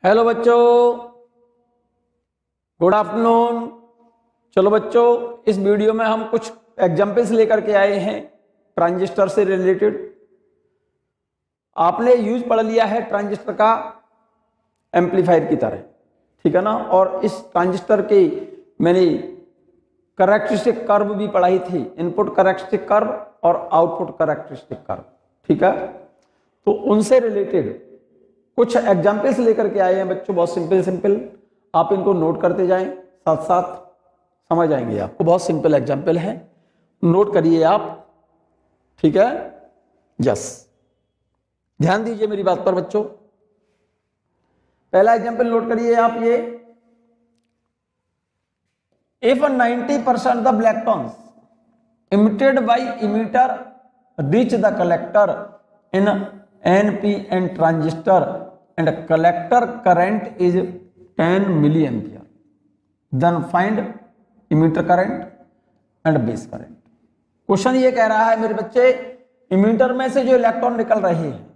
Hello बच्चों, good afternoon. चलो बच्चों, इस वीडियो में हम कुछ एग्जाम्पल्स लेकर के आए हैं ट्रांजिस्टर से रिलेटेड। आपने यूज पढ़ लिया है ट्रांजिस्टर का एम्पलीफायर की तरह, ठीक है ना। और इस ट्रांजिस्टर के मैंने कैरेक्टरिस्टिक कर्व भी पढ़ाई थी, इनपुट कैरेक्टरिस्टिक कर्व और आउटपुट कैरेक्टरिस्टिक कर्व, ठीक है। तो उनसे रिलेटेड कुछ एग्जाम्पल्स लेकर के आए हैं बच्चों, बहुत सिंपल सिंपल। आप इनको नोट करते जाएं, साथ साथ समझ आएंगे आपको। बहुत सिंपल एग्जाम्पल है, नोट करिए आप, ठीक है। यस, ध्यान दीजिए मेरी बात पर बच्चों। पहला एग्जाम्पल नोट करिए आप ये। If 90% the electrons emitted by emitter reach the collector in NPN transistor and collector current is 10 milliampere, then find emitter current and base current। Question ये कह रहा है मेरे बच्चे, इमीटर में से जो इलेक्ट्रॉन निकल रहे हैं,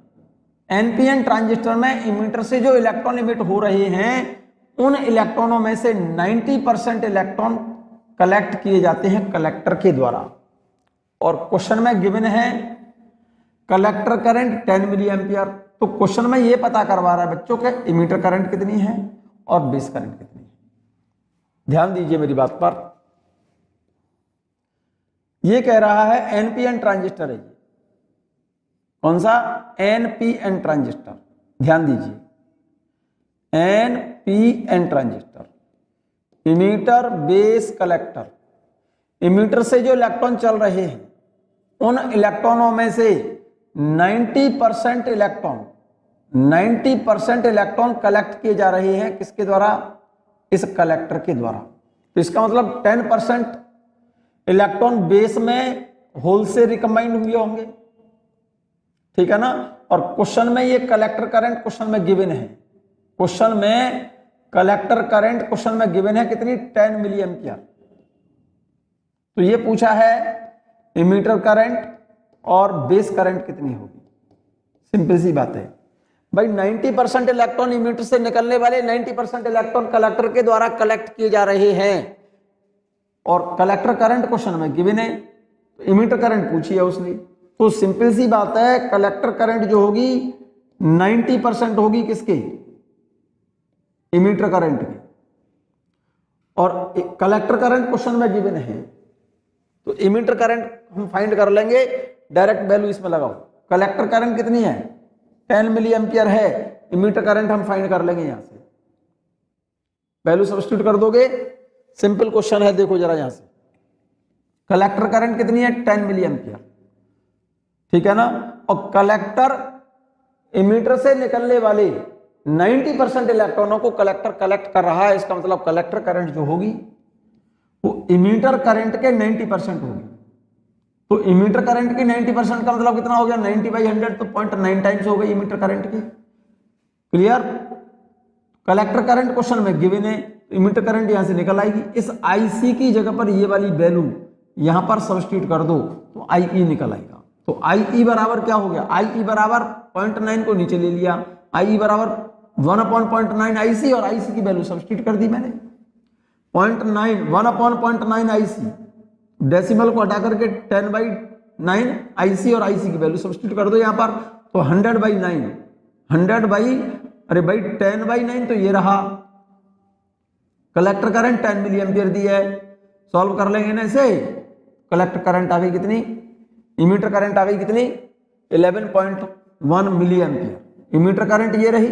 एनपीएन ट्रांजिस्टर में इमीटर से जो इलेक्ट्रॉन इमिट हो रहे हैं, उन इलेक्ट्रॉनों में से 90% इलेक्ट्रॉन कलेक्ट किए जाते हैं कलेक्टर के द्वारा। और क्वेश्चन में गिवन है कलेक्टर करंट 10 मिली एम्पियर। तो क्वेश्चन में ये पता करवा रहा है बच्चों के इमीटर करंट कितनी है और बेस करंट कितनी है। ध्यान दीजिए मेरी बात पर। ये कह रहा है एनपीएन ट्रांजिस्टर है ये। कौन सा? NPN transistor. ध्यान दीजिए, NPN transistor, emitter base collector. Emitter से जो इलेक्ट्रॉन चल रहे हैं, उन इलेक्ट्रॉनों में से 90% इलेक्ट्रॉन कलेक्ट किए जा रहे हैं किसके द्वारा? इस कलेक्टर के द्वारा। तो इसका मतलब 10% इलेक्ट्रॉन बेस में होल से रिकम्बाइंड हुए होंगे, ठीक है ना। और क्वेश्चन में ये कलेक्टर करंट क्वेश्चन में गिवन है। क्वेश्चन में कलेक्टर करंट क्वेश्चन में गिवन है कितनी? 10 मिली एम्पियर। तो ये पूछा है इमीटर करंट और बेस करंट कितनी होगी। सिंपल सी बात है भाई, 90% इलेक्ट्रॉन इमीटर से निकलने वाले 90% इलेक्ट्रॉन कलेक्टर के द्वारा कलेक्ट किए जा रहे हैं। और कलेक्टर करंट क्वेश्चन में गिवन है, तो इमीटर करंट पूछी है उसने। तो सिंपल सी बात है, कलेक्टर करंट जो होगी 90% होगी किसके? इमीटर करंट की। और कलेक्टर करंट क्वेश्चन में गिवन है, तो इमीटर करंट हम फाइंड कर लेंगे। डायरेक्ट वैल्यू इसमें लगाओ। कलेक्टर करंट कितनी है? 10 मिली एम्पियर है। इमीटर करंट हम फाइंड कर लेंगे, यहां से वैल्यू सब्स्टिट्यूट कर दोगे। सिंपल क्वेश्चन है, देखो जरा यहां से। कलेक्टर करंट कितनी है? 10 मिली एम्पियर, ठीक है ना। और कलेक्टर इमीटर से निकलने वाले 90% इलेक्ट्रॉनों को कलेक्टर कलेक्ट कर रहा है। इसका मतलब कलेक्टर करंट जो होगी वो इमीटर करंट के 90% होगी। तो इमीटर करंट की 90% का मतलब कितना हो गया? 90/100, तो 0.9 टाइम्स हो गई इमीटर करंट की। क्लियर? कलेक्टर करंट क्वेश्चन में गिवन है, इमीटर करंट यहां से निकल आएगी। इस आईसी की जगह पर ये वाली वैल्यू यहां पर सब्स्टिट्यूट कर दो तो आईई निकल आएगा। तो आईई बराबर क्या हो गया? आईई बराबर 0.9 को नीचे ले लिया, आईई बराबर 1/0.9 आईसी, और आईसी की वैल्यू सब्स्टिट्यूट कर दी मैंने। 1/0.9 आईसी, डेसिमल को हटा करके 10/9 आईसी और आईसी की वैल्यू सब्स्टिट्यूट कर दो यहां पर। तो 100/9, 10/9, तो ये रहा कलेक्टर करंट 10 मिली एम्पियर दी है। सॉल्व कर लेंगे ना इसे। कलेक्टर करंट आ गई कितनी? इमीटर करंट आ गई कितनी? 11.1 मिली एम्पियर। इमीटर करंट ये रही,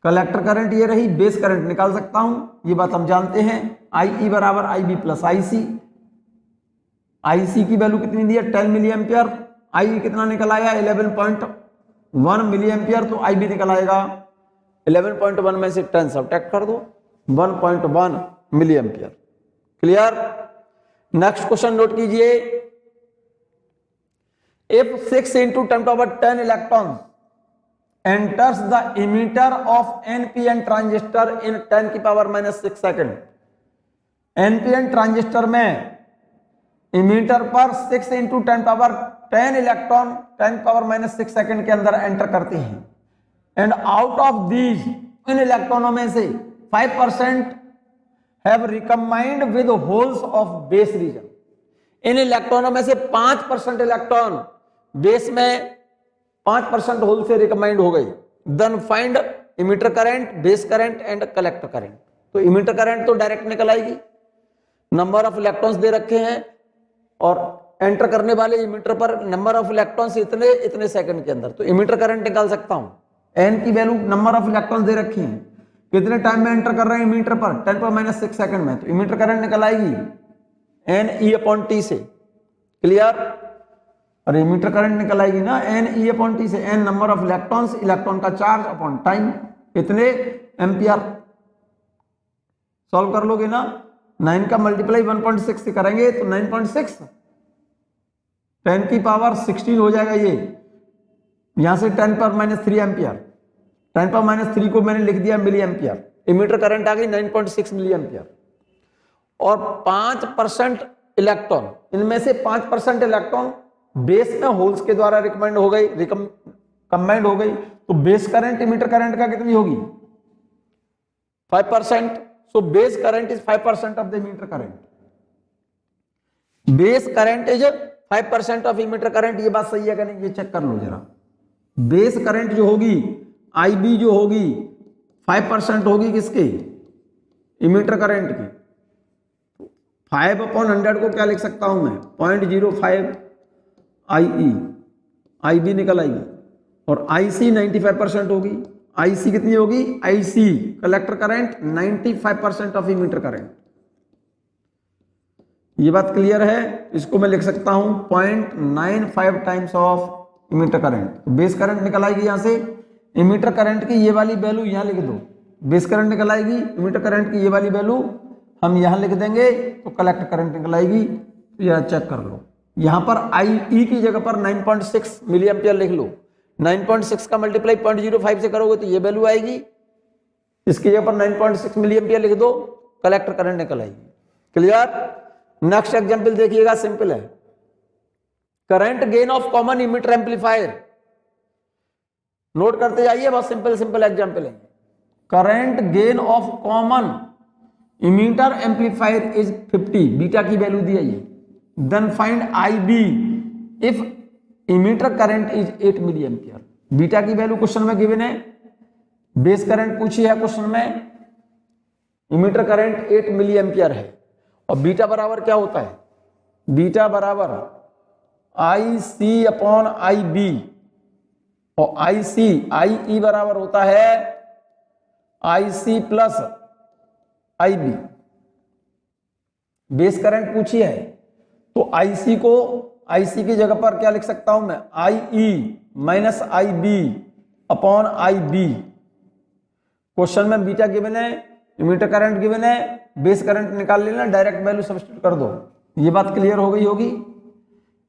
कलेक्टर करंट ये रही, बेस करंट निकाल सकता हूं, ये बात हम जानते हैं। आईई बराबर आईबी प्लस आईसी। आईसी की वैल्यू कितनी दी है? 10 मिली एम्पियर। आई कितना निकल आया? 11.1 मिली एम्पियर। तो आई भी निकल आएगा 11.1 में से 10 सब्ट्रैक्ट कर दो, 1.1 milliampere. Clear? Next question note कीजिए। If 6 × 10⁻10 electron enters the emitter of NPN transistor in 10⁻⁻6 second. NPN transistor में इमीटर पर 6 × 10⁻10 इलेक्ट्रॉन 10⁻⁻6 सेकेंड के अंदर एंटर करते हैं। एंड आउट ऑफ दीज इन इलेक्ट्रॉनों में से 5% have recombined with holes of base region. इन इलेक्ट्रॉनों में से 5% इलेक्ट्रॉन बेस में 5% होल से रिकम्बाइंड हो गई। Then find emitter current, base current and collector current. तो इमीटर करंट तो डायरेक्ट निकल आएगी, नंबर ऑफ इलेक्ट्रॉन्स दे रखे हैं और एंटर करने वाले इमीटर पर नंबर ऑफ इलेक्ट्रॉन्स इतने इतने सेकंड के अंदर, तो इमीटर करंट निकाल सकता हूं। एन की value number of electrons they रखी है, कितने टाइम में एंटर कर रहे हैं इमीटर पर 10⁻⁶ सेकंड में, तो इमीटर करंट निकल आएगी NE/T से। क्लियर? और इमीटर करंट निकल आएगी ना NE/T से, n number of electrons, electron का चार्ज अपॉन टाइम, इतने एम्पियर। सॉल्व कर लोगे ना, 9 का मल्टीप्लाई 1.6 से करेंगे तो 9.6 10 की पावर 16 हो जाएगा। ये यहां से 10⁻³ एम्पियर, 10⁻³ को मैंने लिख दिया मिली एम्पियर। इमीटर करंट आ गई 9.6 मिली एम्पियर। और 5% इलेक्ट्रॉन, इनमें से 5% इलेक्ट्रॉन बेस में होल्स के द्वारा रिकमेंड हो गई, कंबाइंड हो गई, तो बेस करंट इमीटर करंट का कितनी होगी? 5%। So base current is 5% of the emitter current. Base current is 5% of emitter current. ये बात सही है कि नहीं, ये चेक कर लो जरा। बेस करंट जो होगी IB जो होगी 5% होगी किसकी? इमीटर करंट की। 5/100 को क्या लिख सकता हूं मैं? 0.05 IE, IB निकल आएगी। और IC 95% होगी। IC कितनी होगी? IC collector current 95% of emitter current. ये बात क्लियर है? इसको मैं लिख सकता हूं 0.95 times of emitter current. Base current निकल आएगी यहां से, इमीटर करंट की ये वाली वैल्यू यहां लिख दो। बेस करंट निकल आएगी, इमीटर करंट की ये वाली वैल्यू हम यहां लिख देंगे तो कलेक्टर करंट निकल आएगी। तो यह चेक कर लो, यहां पर IE की जगह पर 9.6 मिली एम्पियर लिख लो। 9.6 का मल्टीप्लाई 0.05 से करोगे तो ये वैल्यू आएगी। इसकी जगह पर 9.6 मिली एम्पियर लिख दो, कलेक्टर करंट निकल आएगी। क्लियर? नेक्स्ट एग्जांपल देखिएगा, सिंपल है। Current gain of common emitter amplifier. Note करते जाइए, बहुत सिंपल सिंपल एग्जांपल है। Current gain of common emitter amplifier is 50, beta की वैल्यू दी है ये। Then find IB if emitter current is 8 milli ampere. Beta की वैल्यू क्वेश्चन में गिवन है, बेस करंट पूछी है क्वेश्चन में, इमीटर करंट 8 मिली एम्पियर है। और बीटा बराबर क्या होता है? बीटा बराबर IC/IB, और IE बराबर होता है IC plus IB। Base current पूछी है तो IC की जगह पर क्या लिख सकता हूं मैं? IE minus IB/IB। क्वेश्चन में बीटा गिवन है, इमीटर करंट गिवन है, बेस करंट निकाल लेना, डायरेक्ट वैल्यू सब्स्टिट्यूट कर दो। ये बात क्लियर हो गई होगी।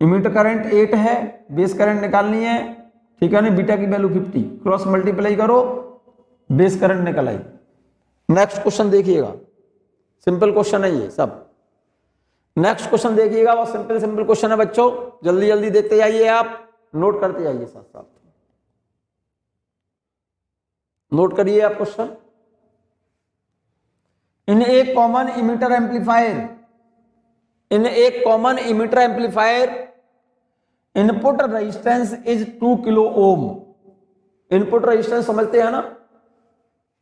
इमीटर करंट 8 है, बेस करंट निकालनी है, ठीक है ना? बीटा की वैल्यू 50, क्रॉस मल्टीप्लाई करो, बेस करंट निकल आई। नेक्स्ट क्वेश्चन देखिएगा, सिंपल क्वेश्चन है ये सब। नेक्स्ट क्वेश्चन देखिएगा, बहुत सिंपल सिंपल क्वेश्चन है बच्चों, जल्दी जल्दी देखते जाइए, आप नोट करते जाइए साथ साथ। नोट करिए आप question. In a common emitter amplifier input resistance is 2 kilo Om. Input resistance समझते हैं ना?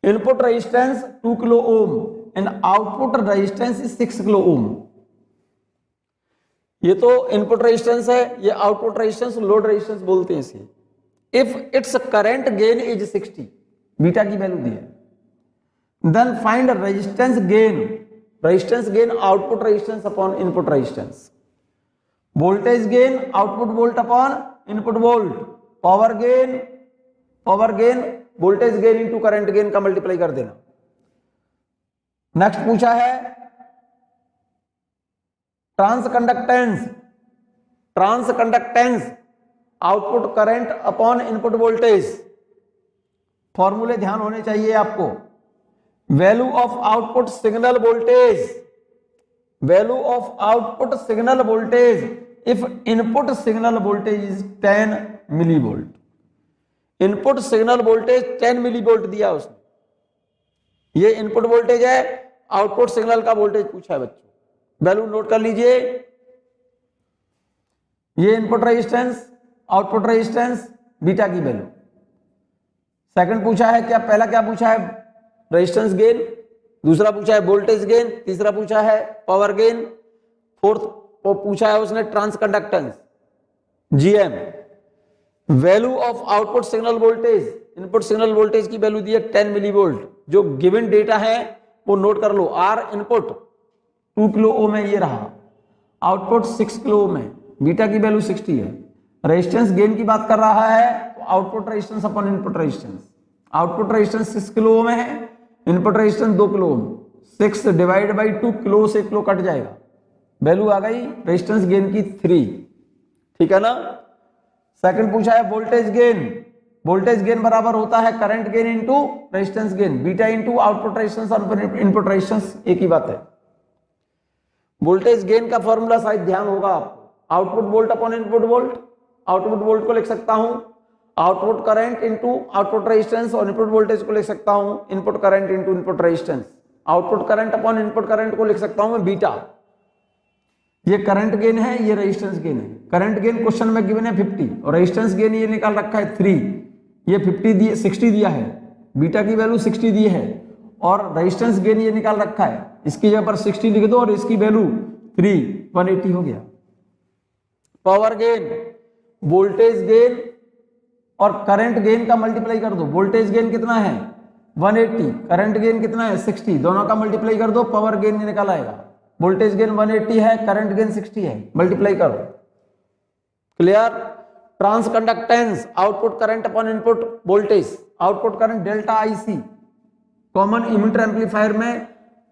Input resistance 2 kilo ohm and output resistance is 6 kilo ओम। ये तो इनपुट रेजिस्टेंस है, ये आउटपुट रेजिस्टेंस, लोड रेजिस्टेंस बोलते हैं इसे। If it's current gain is 60, beta की वैल्यू दी है। Then find resistance gain output resistance upon input resistance. Voltage gain output volt upon input volt. Power gain voltage gain into current gain का multiply कर देना। Next पूछा है transconductance output current upon input voltage. फॉर्मूले ध्यान होने चाहिए आपको। Value of output signal voltage if input signal voltage is 10 millivolt. Input signal voltage 10 millivolt दिया उसने, ये इनपुट वोल्टेज है, आउटपुट सिग्नल का वोल्टेज पूछा है बच्चों, वैल्यू नोट कर लीजिए। ये input resistance, output resistance, beta की वैल्यू। सेकंड पूछा है क्या, पहला क्या पूछा है, रेजिस्टेंस गेन, दूसरा पूछा है वोल्टेज गेन, तीसरा पूछा है पावर गेन, फोर्थ वो पूछा है उसने transconductance GM. Value of output signal voltage, input signal voltage की वैल्यू दी है 10 मिलीवोल्ट। जो गिवन डेटा है वो नोट कर लो। आर इनपुट 2 किलो ओम है, ये रहा, आउटपुट 6 किलो ओम है, बीटा की वैल्यू 60 है। रेजिस्टेंस गेन की बात कर रहा है तो output resistance upon input resistance, output resistance 6 kilo ohm है, input resistance 2 kilo ohm, 6 divide by 2, kilo से किलो कट जाएगा, वैल्यू आ गई रेजिस्टेंस गेन की 3। ठीक है ना। सेकंड पूछा है वोल्टेज गेन, वोल्टेज गेन बराबर होता है current gain into resistance gain, beta into output resistance और इनपुट रेजिस्टेंस, एक ही बात है। वोल्टेज गेन का फॉर्मूला शायद ध्यान होगा आपको, output volt upon input volt, output volt को लिख सकता हूं output current into output resistance और इनपुट वोल्टेज को लिख सकता हूं input current into input resistance, output current upon input current को लिख सकता हूं मैं बीटा। ये करंट गेन है, ये रेजिस्टेंस गेन है। करंट गेन क्वेश्चन में गिवन है 50 और रेजिस्टेंस गेन ये निकाल रखा है 3, ये 60 दिया है, बीटा की वैल्यू 60 दी है और रेजिस्टेंस गेन ये निकाल रखा है, इसकी जगह पर 60 लिख दो और इसकी वैल्यू 3, 180 हो गया। पावर गेन, वोल्टेज गेन और करंट गेन का मल्टीप्लाई कर दो, वोल्टेज गेन कितना है 180, करंट गेन कितना है 60, दोनों का मल्टीप्लाई कर दो, पावर गेन निकल आएगा। वोल्टेज गेन 180 है, करंट गेन 60 है, मल्टीप्लाई करो। Clear. Transconductance, output current upon input voltage, output current delta IC. Common emitter amplifier में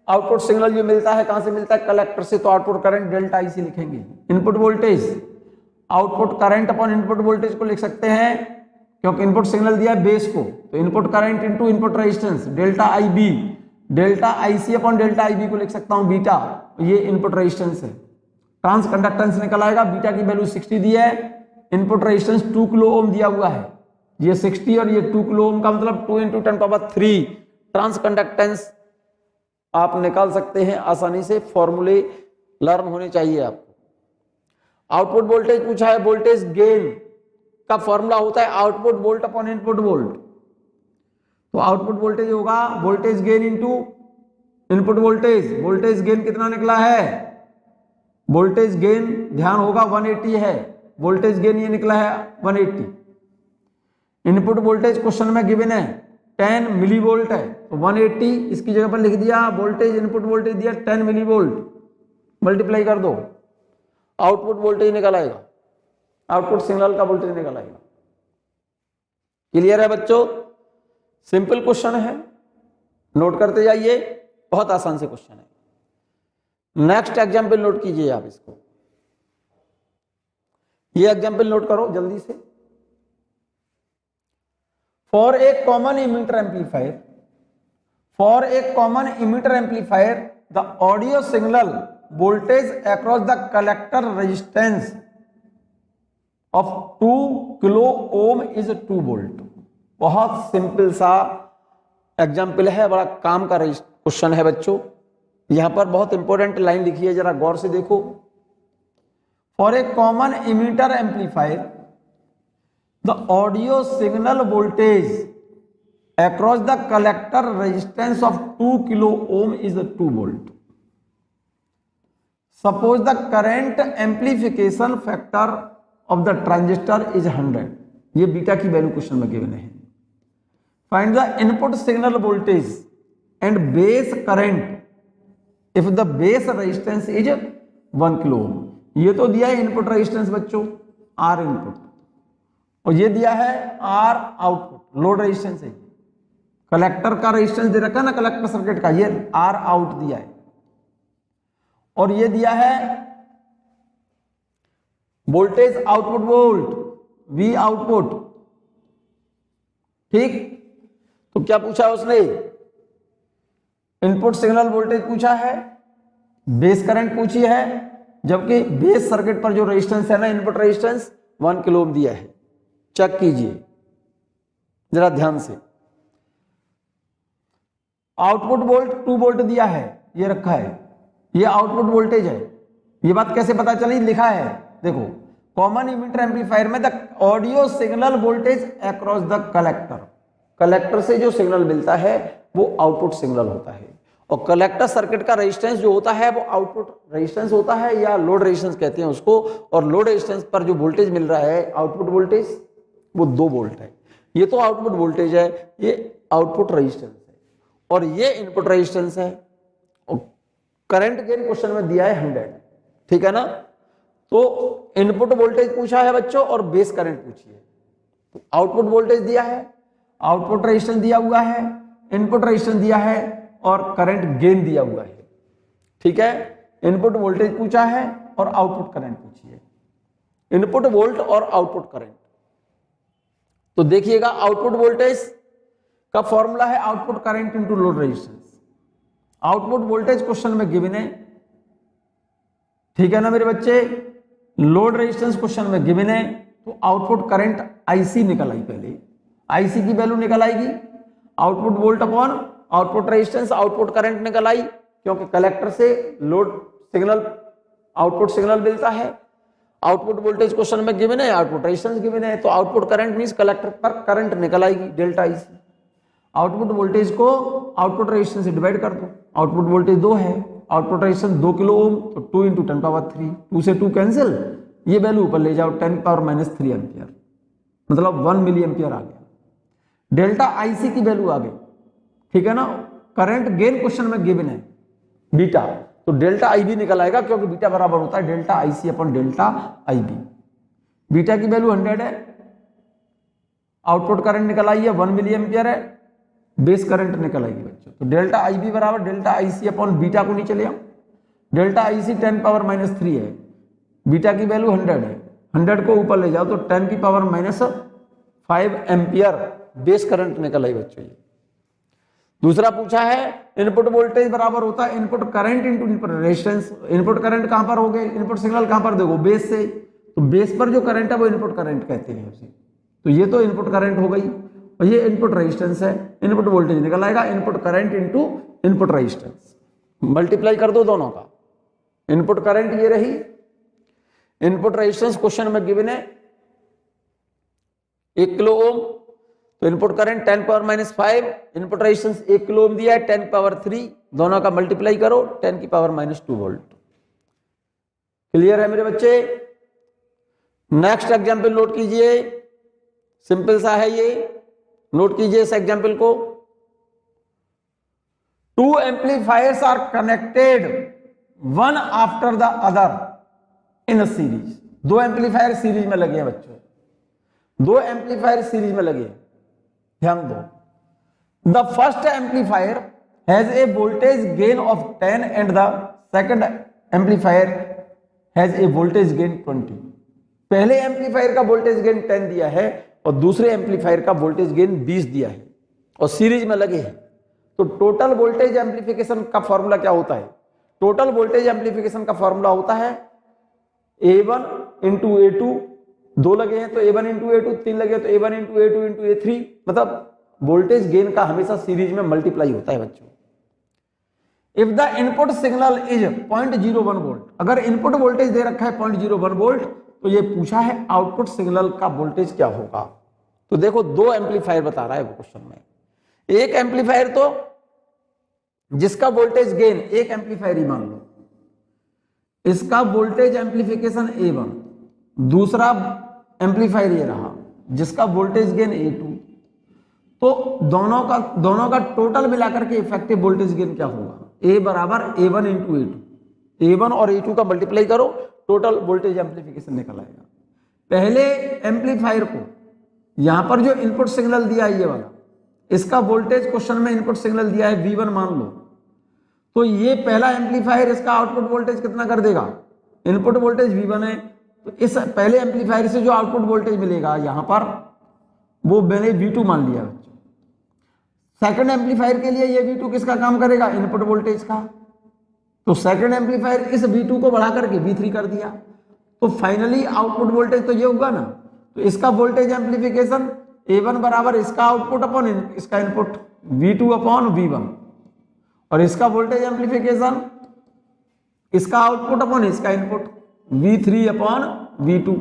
आउटपुट सिग्नल जो मिलता है कहां से मिलता है, कलेक्टर से, तो आउटपुट करंट डेल्टा आईसी लिखेंगे। Input voltage, output current upon input voltage को लिख सकते हैं क्योंकि इनपुट सिग्नल दिया है बेस को, तो input current into input resistance delta I B, delta IC upon delta IB को लिख सकता हूं बीटा, ये इनपुट रेजिस्टेंस है। ट्रांस कंडक्टेंस निकल आएगा, बीटा की वैल्यू 60 दी है, इनपुट रेजिस्टेंस 2 किलो ओम दिया हुआ है, ये 60 और ये 2 किलो ओम का मतलब 2 × 10⁻³ ट्रांस कंडक्टेंस आप निकाल सकते हैं आसानी से, फॉर्मूले लर्न होने चाहिए आपको। आउटपुट वोल्टेज पूछा है, वोल्टेज गेन का फॉर्मूला होता है output volt upon input volt, तो आउटपुट वोल्टेज होगा voltage gain into input voltage. Voltage gain कितना निकला है, वोल्टेज गेन ध्यान होगा 180 है, वोल्टेज गेन ये निकला है 180। इनपुट वोल्टेज क्वेश्चन में गिवन है 10 मिलीवोल्ट है, तो 180 इसकी जगह पर लिख दिया, वोल्टेज इनपुट वोल्टेज दिया 10 मिलीवोल्ट, मल्टीप्लाई कर दो, आउटपुट वोल्टेज निकल आएगा, आउटपुट सिग्नल का वोल्टेज निकल आएगा। क्लियर है बच्चों, सिंपल क्वेश्चन है, नोट करते जाइए, बहुत आसान से क्वेश्चन है। नेक्स्ट एग्जाम्पल नोट कीजिए आप इसको, ये एग्जाम्पल नोट करो जल्दी से। For a common emitter amplifier, for a common emitter amplifier the audio signal voltage across the collector resistance of 2 kilo Om is 2 volt. बहुत सिंपल सा एग्जाम्पल है, बड़ा काम का क्वेश्चन है बच्चों। यहां पर बहुत इंपॉर्टेंट लाइन लिखी है, जरा गौर से देखो। For a common emitter amplifier the audio signal voltage across the collector resistance of 2 kilo Om is 2 volt. Suppose the current amplification factor of the transistor is 100। ये बीटा की वैल्यू क्वेश्चन में given है। Find the input signal voltage and base current if the base resistance is 1 kilo ohm. ये तो दिया है input resistance बच्चों R input, और ये दिया है R आउटपुट, लोड रेजिस्टेंस है। कलेक्टर का रेजिस्टेंस दे रखा है ना, कलेक्टर सर्किट का, ये R आउट दिया है, और ये दिया है voltage output volt V output. ठीक, तो क्या पूछा उसने, इनपुट सिग्नल वोल्टेज पूछा है, बेस करंट पूछी है, जबकि बेस सर्किट पर जो रेजिस्टेंस है ना, इनपुट रेजिस्टेंस 1 किलो ओम दिया है। चेक कीजिए जरा ध्यान से। आउटपुट वोल्ट 2 वोल्ट दिया है, ये रखा है, ये आउटपुट वोल्टेज है। ये बात कैसे पता चली, लिखा है देखो, कॉमन इमीटर एम्पलीफायर में the audio signal voltage across the collector, collector से जो सिग्नल मिलता है वो आउटपुट सिग्नल होता है। और कलेक्टर सर्किट का रेजिस्टेंस जो होता है वो आउटपुट रेजिस्टेंस होता है या लोड रेजिस्टेंस कहते हैं उसको। और लोड रेजिस्टेंस पर जो वोल्टेज मिल रहा है आउटपुट वोल्टेज वो 2 वोल्ट है। ये तो आउटपुट वोल्टेज है, ये आउटपुट रेजिस्टेंस है और ये इनपुट रेजिस्टेंस है। और करंट गेन क्वेश्चन में दिया है 100, ठीक है ना। तो इनपुट वोल्टेज पूछा है बच्चों और बेस करंट पूछी है। तो आउटपुट वोल्टेज दिया है, आउटपुट रेजिस्टेंस दिया हुआ है, इनपुट रेजिस्टेंस दिया है और करंट गेन दिया हुआ है, ठीक है। इनपुट वोल्टेज पूछा है और आउटपुट करंट पूछी है, इनपुट वोल्ट और आउटपुट करंट। तो देखिएगा आउटपुट वोल्टेज का फॉर्मूला है output current into load resistance. Output voltage question में गिवन है, ठीक है ना मेरे बच्चे। लोड रेजिस्टेंस क्वेश्चन में गिवन है, तो आउटपुट करंट आईसी निकल आई, पहले आईसी की वैल्यू निकल आएगी, output volt upon output resistance, output current निकल आई, क्योंकि कलेक्टर से लोड सिग्नल आउटपुट सिग्नल मिलता है। आउटपुट वोल्टेज क्वेश्चन में गिवन है, आउटपुट रेजिस्टेंस गिवन है, तो आउटपुट करंट मींस कलेक्टर पर करंट निकल आएगी डेल्टा आईसी। आउटपुट वोल्टेज को आउटपुट रेजिस्टेंस से डिवाइड कर दो, आउटपुट वोल्टेज 2 है, आउटपुट रेजिस्टेंस 2 किलो ओम, तो 2 × 10⁻3, 2 से 2 कैंसिल, ये वैल्यू ऊपर ले जाओ 10⁻³ एम्पियर, मतलब 1 मिली एम्पियर आ गया। डेल्टा आईसी की वैल्यू आ गई, ठीक है ना। करंट गेन क्वेश्चन में गिवन है बीटा, तो डेल्टा आईबी निकल आएगा, क्योंकि बीटा बराबर होता है delta IC upon delta IB. Beta की वैल्यू 100 है, आउटपुट करंट निकल आई है 1 मिली एम्पियर है, बेस करंट निकल आएगी बच्चों। तो डेल्टा आईबी बराबर डेल्टा आईसी अपॉन बीटा को नीचे ले आओ, डेल्टा आईसी 10⁻³ है, बीटा की वैल्यू 100 है, 100 को ऊपर ले जाओ तो 10⁻5 एम्पियर बेस करंट निकल आई बच्चों। ये दूसरा पूछा है इनपुट वोल्टेज बराबर होता है input current into input resistance. Input current कहां पर हो गए, इनपुट सिग्नल कहां पर देखो बेस से, तो बेस पर जो करंट है वो इनपुट करंट कहते हैं उसे। तो ये तो इनपुट करंट हो गई और ये इनपुट रेजिस्टेंस है, इनपुट वोल्टेज निकल आएगा input current into input resistance. Multiply कर दो दोनों का, इनपुट करंट ये रही, इनपुट रेजिस्टेंस क्वेश्चन में गिवन है 1 किलो ओम, तो input current 10⁻⁵, input resistance 1 kilo ohm दिया है 10⁻3, दोनों का मल्टीप्लाई करो 10⁻² वोल्ट। क्लियर है मेरे बच्चे। नेक्स्ट एग्जांपल नोट कीजिए, सिंपल सा है ये, नोट कीजिए इस एग्जांपल को। 2 amplifiers are connected one after the other in a series. 2 amplifier series में लगे हैं बच्चों, 2 एम्पलीफायर सीरीज में लगे हैं, ध्यान दो। The first amplifier has a voltage gain of 10 and the second amplifier has a voltage gain 20। पहले एम्पलीफायर का वोल्टेज गेन 10 दिया है और दूसरे एम्पलीफायर का वोल्टेज गेन 20 दिया है और सीरीज में लगे हैं। तो टोटल वोल्टेज एम्पलीफिकेशन का फॉर्मूला क्या होता है? टोटल वोल्टेज एम्पलीफिकेशन का फॉर्मूला होता है A1 × A2, 2 लगे हैं तो A1 × A2, 3 लगे तो A1 × A2 × A3, मतलब वोल्टेज गेन का हमेशा सीरीज में मल्टीप्लाई होता है बच्चों। If the input signal is 0.01 volt, अगर इनपुट वोल्टेज दे रखा है 0.01 वोल्ट, तो ये पूछा है आउटपुट सिग्नल का वोल्टेज क्या होगा। तो देखो 2 एम्पलीफायर बता रहा है वो क्वेश्चन में। एक एम्पलीफायर तो जिसका वोल्टेज गेन, एक एम्पलीफायर ही मान लो, इसका वोल्टेज एम्पलीफिकेशन A1, दूसरा एम्पलीफायर ये रहा जिसका वोल्टेज गेन A2। तो दोनों का टोटल मिलाकर के इफेक्टिव वोल्टेज गेन क्या होगा? A बराबर A1 × A2, A1 और A2 का मल्टीप्लाई करो, टोटल वोल्टेज एम्पलीफिकेशन निकल आएगा। पहले एम्पलीफायर को यहां पर जो इनपुट सिग्नल दिया है ये वाला, इसका वोल्टेज क्वेश्चन में इनपुट सिग्नल दिया है V1 मान लो, तो ये पहला एम्पलीफायर इसका आउटपुट वोल्टेज कितना कर देगा? इनपुट वोल्टेज V1 है, तो इस पहले एम्पलीफायर से जो आउटपुट वोल्टेज मिलेगा यहां पर वो मैंने V2 मान लिया बच्चों। सेकंड एम्पलीफायर के लिए ये V2 किसका काम करेगा? इनपुट वोल्टेज का। तो सेकंड एम्पलीफायर इस V2 को बढ़ा करके V3 कर दिया, तो फाइनली आउटपुट वोल्टेज तो ये होगा ना। तो इसका वोल्टेज एम्पलीफिकेशन A1 बराबर इसका आउटपुट अपॉन इसका इनपुट V2 अपॉन V1, और इसका वोल्टेज एम्प्लीफिकेशन, इसका आउटपुट अपॉन इसका इनपुट, V3 अपॉन V2।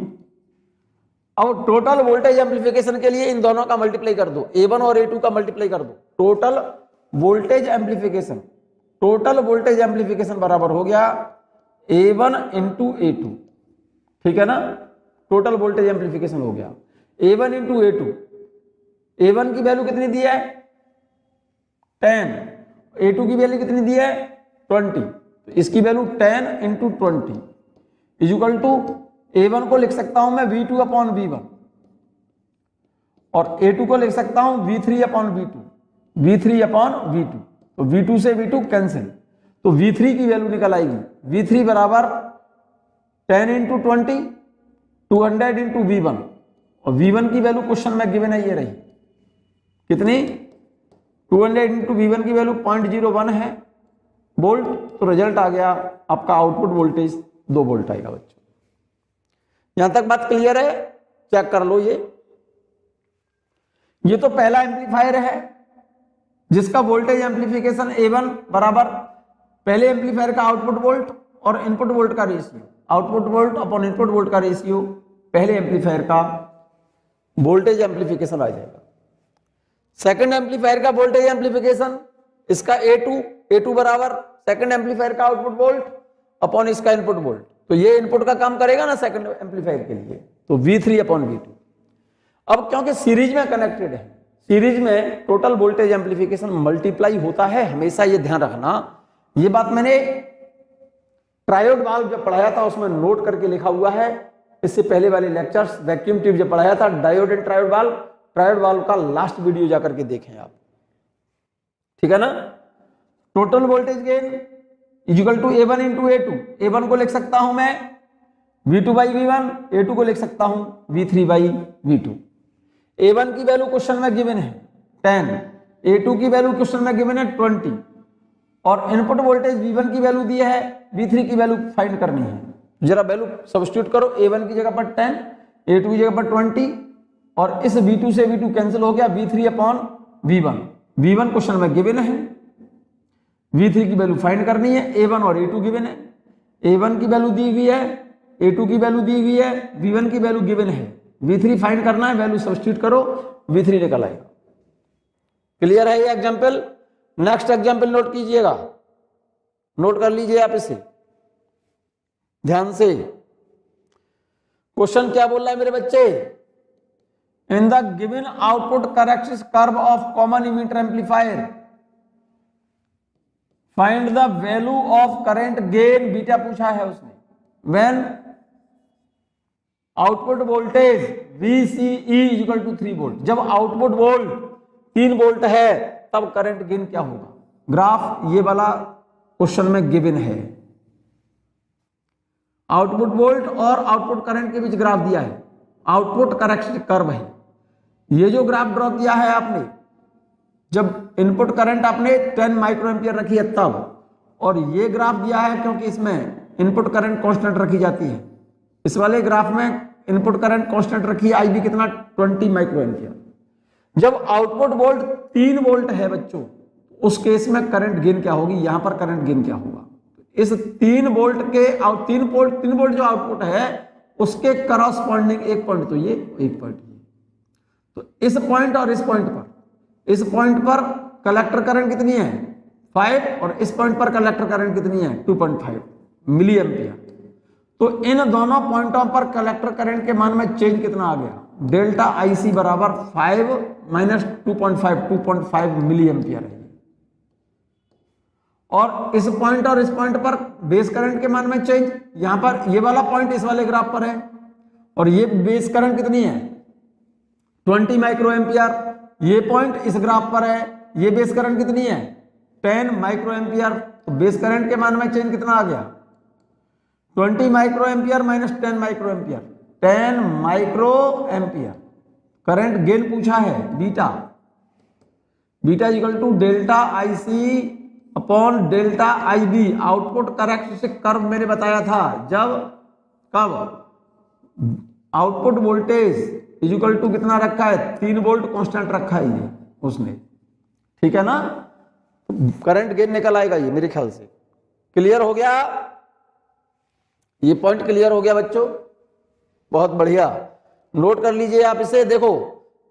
और टोटल वोल्टेज एम्प्लीफिकेशन के लिए इन दोनों का मल्टीप्लाई कर दो, A1 और A2 का मल्टीप्लाई कर दो। Total voltage amplification, total voltage amplification बराबर हो गया A1 इंटू A2, ठीक है ना। टोटल वोल्टेज एम्प्लीफिकेशन हो गया A1 इंटू A2। A1 की वैल्यू कितनी दी है 10, A2 की वैल्यू कितनी दी है 20, तो इसकी value 10 into 20 is equal to A1 को लिख सकता हूं मैं V2 अपॉन V1 और A2 को लिख सकता हूं V3 upon V2, V3 upon V2। तो V2 से V2 कैंसिल, तो V3 की वैल्यू निकल आएगी, V3 बराबर 10 इंटू 20, 200 इंटू V1, और V1 की वैल्यू क्वेश्चन में गिवन है, ये रही कितनी 200 इंटू V1 की वैल्यू 0.01 है वोल्ट। तो रिजल्ट आ गया आपका आउटपुट वोल्टेज 2 वोल्ट आएगा बच्चों। यहां तक बात क्लियर है, चेक कर लो। ये तो पहला एम्पलीफायर है जिसका वोल्टेज एम्प्लीफिकेशन A1 बराबर पहले एम्पलीफायर का आउटपुट वोल्ट और इनपुट वोल्ट का ratio, output volt upon input volt का रेशियो, पहले एम्पलीफायर का वोल्टेज एम्प्लीफिकेशन आ जाएगा। सेकंड एम्पलीफायर का वोल्टेज एम्प्लीफिकेशन, इसका A2 बराबर सेकंड एम्पलीफायर का आउटपुट वोल्ट अपॉन इसका इनपुट वोल्ट। तो ये इनपुट का काम करेगा ना सेकंड एम्पलीफायर के लिए, तो V3 अपॉन V2। अब क्योंकि सीरीज में कनेक्टेड है, सीरीज में टोटल वोल्टेज एम्प्लीफिकेशन मल्टीप्लाई होता है, हमेशा ये ध्यान रखना। ये बात मैंने ट्रायोड वाल्व जब पढ़ाया था उसमें नोट करके लिखा हुआ है। इससे पहले वाले लेक्चर्स वैक्यूम ट्यूब जब पढ़ाया था, डायोड एंड ट्रायोड वाल्व का लास्ट वीडियो जाकर के देखें आप, ठीक है ना। Total voltage gain equal to A1 into A2। A1 को लिख सकता हूं मैं V2 बाई V1, A2 को लिख सकता हूं V3 बाई V2। A1 की वैल्यू क्वेश्चन में गिवन है 10, A2 की वैल्यू क्वेश्चन में गिवन है 20, और इनपुट वोल्टेज V1 की वैल्यू दी है, V3 की वैल्यू फाइंड करनी है। जरा वैल्यू सब्स्टिट्यूट करो, A1 की जगह पर 10, A2 की जगह पर 20, और इस V2 से V2 कैंसिल हो गया, V3 upon V1। V1 question में गिवन है, V3 की वैल्यू फाइंड करनी है, A1 और A2 गिवन है, A1 की वैल्यू दी हुई है, A2 की वैल्यू दी हुई है, V1 की वैल्यू गिवन है, V3 फाइंड करना है, वैल्यू सब्स्टिट्यूट करो, V3 निकल आएगा। क्लियर है ये एग्जाम्पल। नेक्स्ट एग्जाम्पल नोट कीजिएगा, नोट कर लीजिए आप इसे ध्यान से। क्वेश्चन क्या बोल रहा है मेरे बच्चे, in the given output characteristic curve of common emitter amplifier find the value of current gain beta पूछा है उसने। When output voltage VCE equal to 3 volt, जब आउटपुट वोल्ट 3 वोल्ट है तब करंट गेन क्या होगा। ग्राफ ये वाला क्वेश्चन में गिवन है, आउटपुट वोल्ट और आउटपुट करंट के बीच ग्राफ दिया है, आउटपुट कैरेक्टरिस्टिक कर्व है। ये जो ग्राफ ड्रॉ किया है आपने, जब इनपुट करंट आपने 10 माइक्रो एम्पियर रखी है तब, और ये ग्राफ दिया है क्योंकि इसमें इनपुट करंट कांस्टेंट रखी जाती है। इस वाले ग्राफ में इनपुट करंट कांस्टेंट रखी है, IB कितना 20 माइक्रो एम्पियर। जब आउटपुट वोल्ट 3 वोल्ट है बच्चों, उस केस में करंट गेन क्या होगी, यहां पर करंट गेन क्या होगा। इस 3 वोल्ट के 3 वोल्ट जो आउटपुट है उसके करस्पॉन्डिंग एक पॉइंट तो ये, एक पॉइंट ये, तो इस पॉइंट और इस पॉइंट पर कलेक्टर करंट कितनी है 5, और इस पॉइंट पर कलेक्टर करंट कितनी है 2.5 मिली एम्पियर। तो इन दोनों पॉइंटों पर कलेक्टर करंट के मान में चेंज कितना आ गया, डेल्टा IC बराबर 5 माइनस 2.5 मिली एम्पियर है। और इस पॉइंट और इस पॉइंट पर बेस करंट के मान में चेंज, यहां पर ये वाला पॉइंट इस वाले ग्राफ पर है, और ये बेस करंट कितनी है 20 माइक्रो एम्पियर, ये पॉइंट इस ग्राफ पर है, ये बेस करंट कितनी है 10 माइक्रो एम्पियर। तो बेस करंट के मान में चेंज कितना आ गया 20 micro ampere minus 10 micro ampere, 10 micro ampere. Current gain पूछा है beta equal to delta IC upon delta IB। Output characteristic curve मैंने बताया था, जब कब आउटपुट वोल्टेज इक्वल टू कितना रखा है 3 वोल्ट कांस्टेंट रखा है ये उसने, ठीक है ना। करंट गेन निकल आएगा ये मेरे ख्याल से। क्लियर हो गया? ये पॉइंट क्लियर हो गया बच्चों? बहुत बढ़िया, नोट कर लीजिए आप इसे। देखो,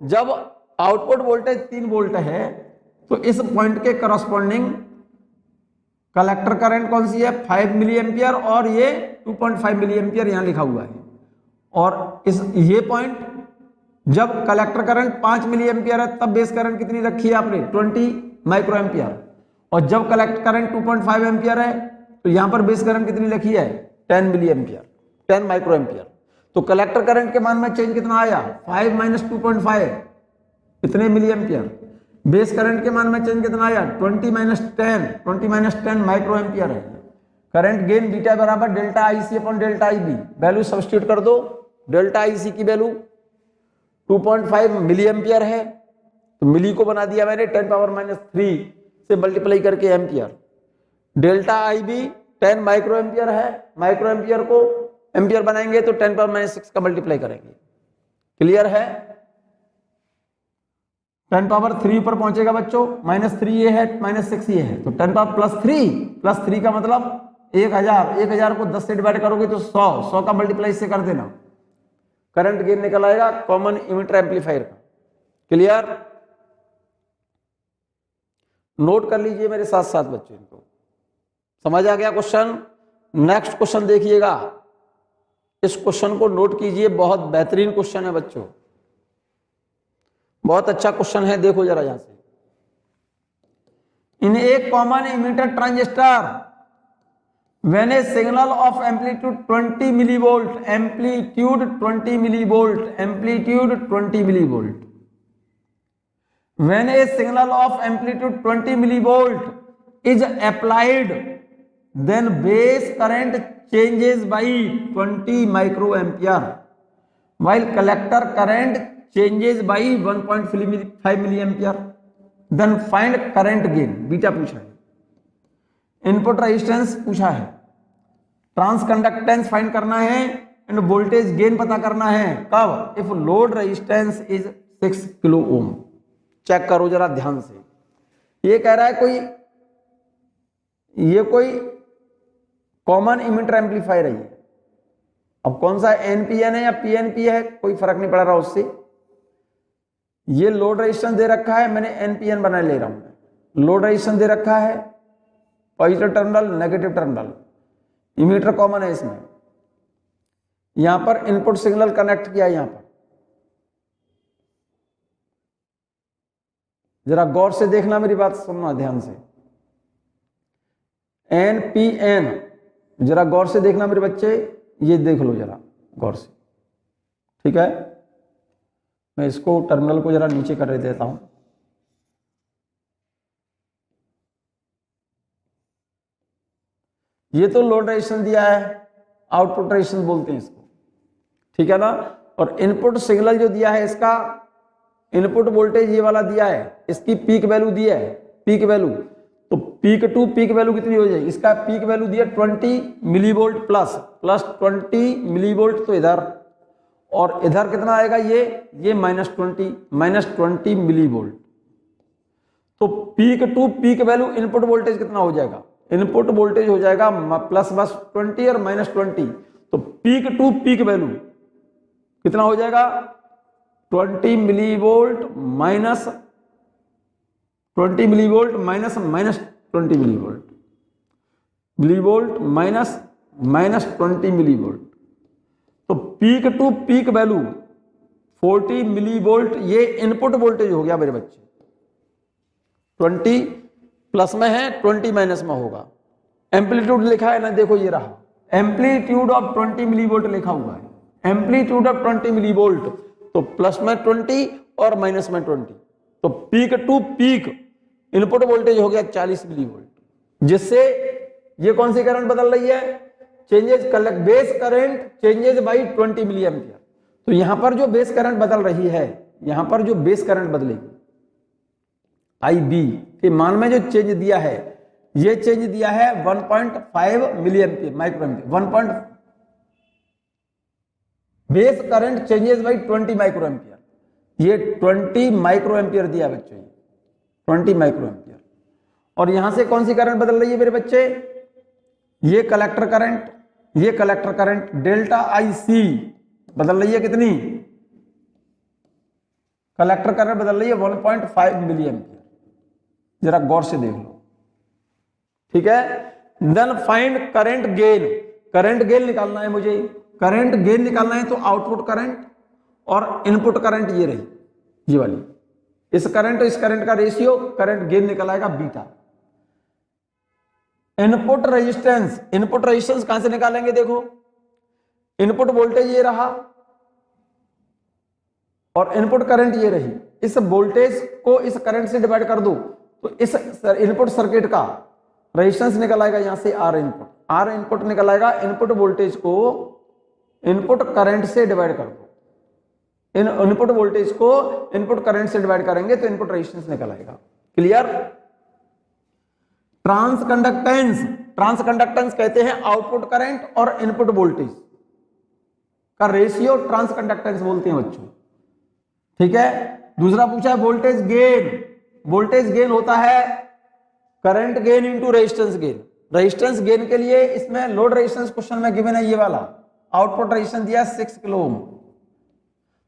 जब आउटपुट वोल्टेज 3 वोल्ट है तो इस पॉइंट के करस्पॉन्डिंग कलेक्टर करंट कौन सी है? 5 मिली एम्पियर, और ये 2.5 मिली एम्पियर यहां लिखा हुआ है। और इस ये पॉइंट जब कलेक्टर करंट 5 मिली एम्पियर है तब बेस करंट कितनी रखी है आपने? 20 माइक्रो एम्पियर। और जब कलेक्टर करंट 2.5 एम्पियर है तो यहां पर बेस करंट कितनी लिखी है? 10 मिली एम्पियर, 10 माइक्रो एम्पियर। तो कलेक्टर करंट के मान में चेंज कितना आया? 5 माइनस 2.5 कितने मिली एम्पियर। बेस करंट के मान में चेंज कितना आया? 20 माइनस 10, 20 माइनस 10 माइक्रो एम्पियर है। करंट गेन बीटा बराबर delta I C upon delta I B. Value substitute कर दो। डेल्टा आई सी की वैल्यू 2.5 मिली एम्पियर है, तो मिली को बना दिया मैंने 10 पावर माइनस 3 से मल्टीप्लाई करके ampere. Delta I B 10 micro ampere है, माइक्रो एम्पियर को एम्पियर बनाएंगे तो 10 पावर माइनस 6 का मल्टीप्लाई करेंगे। क्लियर है? 10 पावर 3 ऊपर पहुंचेगा बच्चों, -3 ये है, -6 ये है, तो 10 पावर प्लस 3 का मतलब 1000। 1000 को 10 से डिवाइड करोगे तो 100 का मल्टीप्लाई से कर देना, करंट गेन निकल आएगा कॉमन इमिटर एम्पलीफायर का। क्लियर? नोट कर लीजिए मेरे साथ साथ बच्चों, इनको समझ आ गया क्वेश्चन? नेक्स्ट क्वेश्चन देखिएगा, इस क्वेश्चन को नोट कीजिए, बहुत बेहतरीन क्वेश्चन है बच्चों, बहुत अच्छा क्वेश्चन है। देखो जरा यहां से, in a common emitter transistor when a signal of amplitude 20 millivolt, amplitude 20 millivolt, amplitude 20 millivolt, when a signal of amplitude 20 millivolt is applied, then base current changes by 20 microampere while collector current changes by 1.5 milliampere. Then find current gain. Beta पूछा है, input resistance पूछा है, trans conductance find करना है end voltage gain पता करना है। कब? If load resistance is 6 kilo ohm. Check करो जरा ध्यान से, ये कह रहा है ये कोई कॉमन इमिटर एम्पलीफायर है। अब कौन सा एनपीएन है या पीएनपी है कोई फर्क नहीं पड़ रहा उससे। ये लोड रेजिस्टेंस दे रखा है, मैंने एनपीएन बना ले रहा हूं। लोड रेजिस्टेंस दे रखा है, positive terminal, negative terminal, emitter common है इसमें। यहां पर इनपुट सिग्नल कनेक्ट किया है। यहां पर जरा गौर से देखना, मेरी बात सुनना ध्यान से। एनपीएन जरा गौर से देखना मेरे बच्चे, ये देख लो जरा गौर से, ठीक है? मैं इसको टर्मिनल को जरा नीचे कर देता हूं। ये तो लोड रेजिस्टेंस दिया है, आउटपुट रेजिस्टेंस बोलते हैं इसको, ठीक है ना? और इनपुट सिग्नल जो दिया है, इसका इनपुट वोल्टेज ये वाला दिया है, इसकी पीक वैल्यू दिया है, पीक वैल्यू। तो पीक टू पीक वैल्यू कितनी हो जाएगी? इसका पीक वैल्यू दिया 20 मिलीवोल्ट प्लस 20 मिलीवोल्ट, तो इधर, और इधर कितना आएगा? ये -20 मिलीवोल्ट। तो peak to peak value input voltage कितना हो जाएगा? इनपुट वोल्टेज हो जाएगा +20 और -20। तो पीक टू पीक वैल्यू कितना हो जाएगा? 20 millivolt minus 20 millivolt minus -20 millivolt, millivolt minus 20 millivolt. तो peak to peak value 40 millivolt, ये इनपुट वोल्टेज हो गया मेरे बच्चे। 20 प्लस में है, 20 माइनस में होगा। एम्पलीट्यूड लिखा है ना, देखो ये रहा, एम्पलीट्यूड ऑफ 20 मिलीवोल्ट लिखा हुआ है, एम्पलीट्यूड ऑफ 20 मिलीवोल्ट। तो प्लस में 20 और माइनस में 20, तो peak to peak input voltage हो गया 40 मिलीवोल्ट, जिससे ये कौन सी करंट बदल रही है? Changes base current changes by 20 milli ampere. तो यहां पर जो बेस करंट बदल रही है, यहां पर जो बेस करंट बदलेगी आई बी के मान में जो चेंज दिया है, ये चेंज दिया है 1.5 milli ampere micro ampere. Base current changes by 20 micro ampere, ये 20 माइक्रो एम्पियर दिया बच्चों, 20 माइक्रो एम्पियर। और यहां से कौन सी करंट बदल रही है मेरे बच्चे, ये कलेक्टर करंट, ये कलेक्टर करंट डेल्टा आई सी बदल रही है कितनी, कलेक्टर करंट बदल रही है 1.5 मिली एम्पियर, जरा गौर से देख लो, ठीक है। Then find current gain, current gain निकालना है मुझे, करंट गेन निकालना है तो आउटपुट करंट और इनपुट करंट ये रही, ये वाली, इस करंट और इस करंट का रेशियो, करंट गेन निकल आएगा beta. Input resistance, input resistance कहां से निकालेंगे, देखो इनपुट वोल्टेज ये रहा और इनपुट करंट ये रही, इस वोल्टेज को इस करंट से डिवाइड कर दो तो इस इनपुट सर्किट का रेजिस्टेंस निकल आएगा यहां से आर इनपुट, आर इनपुट निकल आएगा, इनपुट वोल्टेज को इनपुट करंट से डिवाइड कर दो, इनपुट वोल्टेज को इनपुट करंट से डिवाइड करेंगे तो इनपुट रेजिस्टेंस निकल आएगा। क्लियर। ट्रांसकंडक्टेंस, ट्रांसकंडक्टेंस कहते हैं आउटपुट करंट और इनपुट वोल्टेज का रेशियो, ट्रांसकंडक्टेंस बोलते हैं बच्चों, ठीक है। दूसरा पूछा है वोल्टेज गेन, वोल्टेज गेन होता है current gain into resistance gain, resistance gain के लिए इसमें लोड रेजिस्टेंस क्वेश्चन में गिवन है ये वाला, आउटपुट रेजिस्टेंस दिया 6 किलो ओम,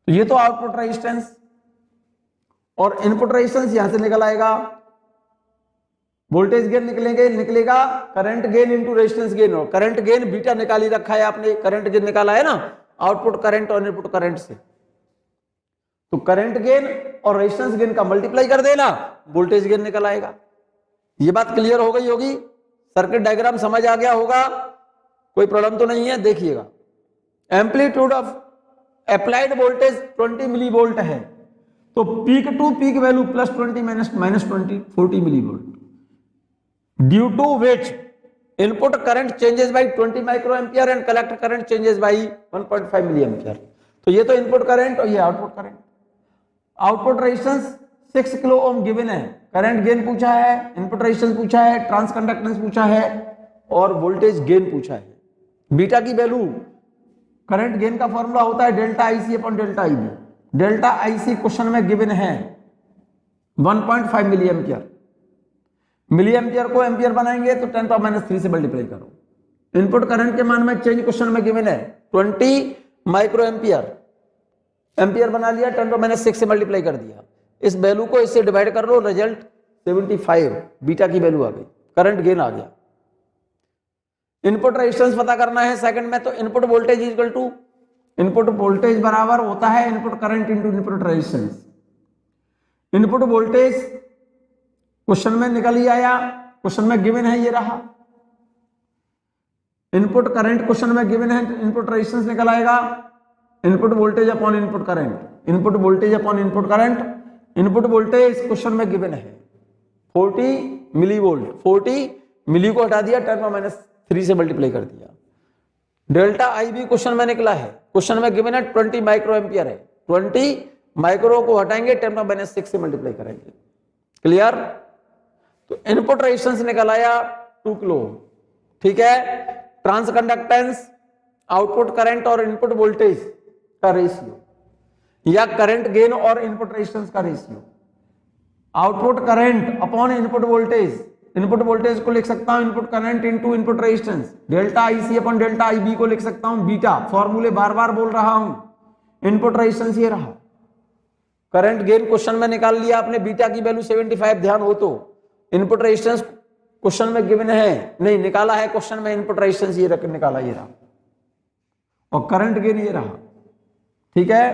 तो ये तो आउटपुट रेजिस्टेंस और इनपुट रेजिस्टेंस यहां से निकल आएगा, वोल्टेज गेन निकलेगा current gain into resistance gain, और करंट गेन बीटा निकाल ही रखा है आपने, करंट गेन निकाला है ना आउटपुट करंट और इनपुट करंट से, तो करंट गेन और रेजिस्टेंस गेन का मल्टीप्लाई कर देना, वोल्टेज गेन निकल आएगा। ये बात क्लियर हो गई होगी, सर्किट डायग्राम समझ आ गया होगा, कोई प्रॉब्लम तो नहीं है। देखिएगा amplitude of applied voltage 20 milli volt है, तो peak to peak value +20 -20 40 milli volt, due to which input current changes by 20 micro ampere and collector current changes by 1.5 milli ampere. तो ये तो इनपुट करंट और ये output current. Output resistance 6 kilo ohm given है, current gain पूछा है, input resistance पूछा है, ट्रांसकंडक्टेंस पूछा है और वोल्टेज गेन पूछा है। बीटा की वैल्यू, करंट गेन का फॉर्मूला होता है delta IC upon delta IB, delta IC question में गिवन है 1.5 मिली एम्पियर, मिली एम्पियर को एम्पियर बनाएंगे तो 10⁻³ से मल्टीप्लाई करो। इनपुट करंट के मान में चेंज क्वेश्चन में गिवन है 20 माइक्रो एम्पियर, एम्पियर बना लिया 10⁻6 से मल्टीप्लाई कर दिया, इस वैल्यू को इससे डिवाइड कर लो, रिजल्ट 75 बीटा की वैल्यू आ गई, करंट गेन आ गया। इनपुट रेजिस्टेंस पता करना है सेकंड में, तो input voltage equal to, input voltage बराबर होता है input current into input resistance. Input voltage question में निकल ही आया, क्वेश्चन में गिवन है ये रहा, इनपुट करंट क्वेश्चन में गिवन है, इनपुट रेजिस्टेंस निकल आएगा, input voltage upon input current, input voltage upon input current, input voltage question में गिवन है 40 मिली वोल्ट, 40 मिली को हटा दिया 10⁻³ से मल्टीप्लाई कर दिया। डेल्टा आईबी क्वेश्चन में निकला है, क्वेश्चन में गिवन है 20 माइक्रो एम्पियर है, 20 माइक्रो को हटाएंगे 10⁻6 से मल्टीप्लाई करेंगे। क्लियर। तो इनपुट रेजिस्टेंस निकल आया 2 किलो, ठीक है। ट्रांसकंडक्टेंस, आउटपुट करंट और इनपुट वोल्टेज का रेशियो, या करंट गेन और इनपुट रेजिस्टेंस का ratio, output current upon input voltage, input voltage को लिख सकता हूं input current into input resistance, delta IC upon delta IB को लिख सकता हूं बीटा, फॉर्मूले बार बार बोल रहा हूं। इनपुट रेजिस्टेंस ये रहा, करंट गेन क्वेश्चन में निकाल लिया आपने, बीटा की वैल्यू 75 ध्यान हो तो। इनपुट रेजिस्टेंस क्वेश्चन में गिवन है, नहीं निकाला है क्वेश्चन में, इनपुट रेजिस्टेंस ये रख निकाला ये रहा, और करंट गेन ये रहा, ठीक है।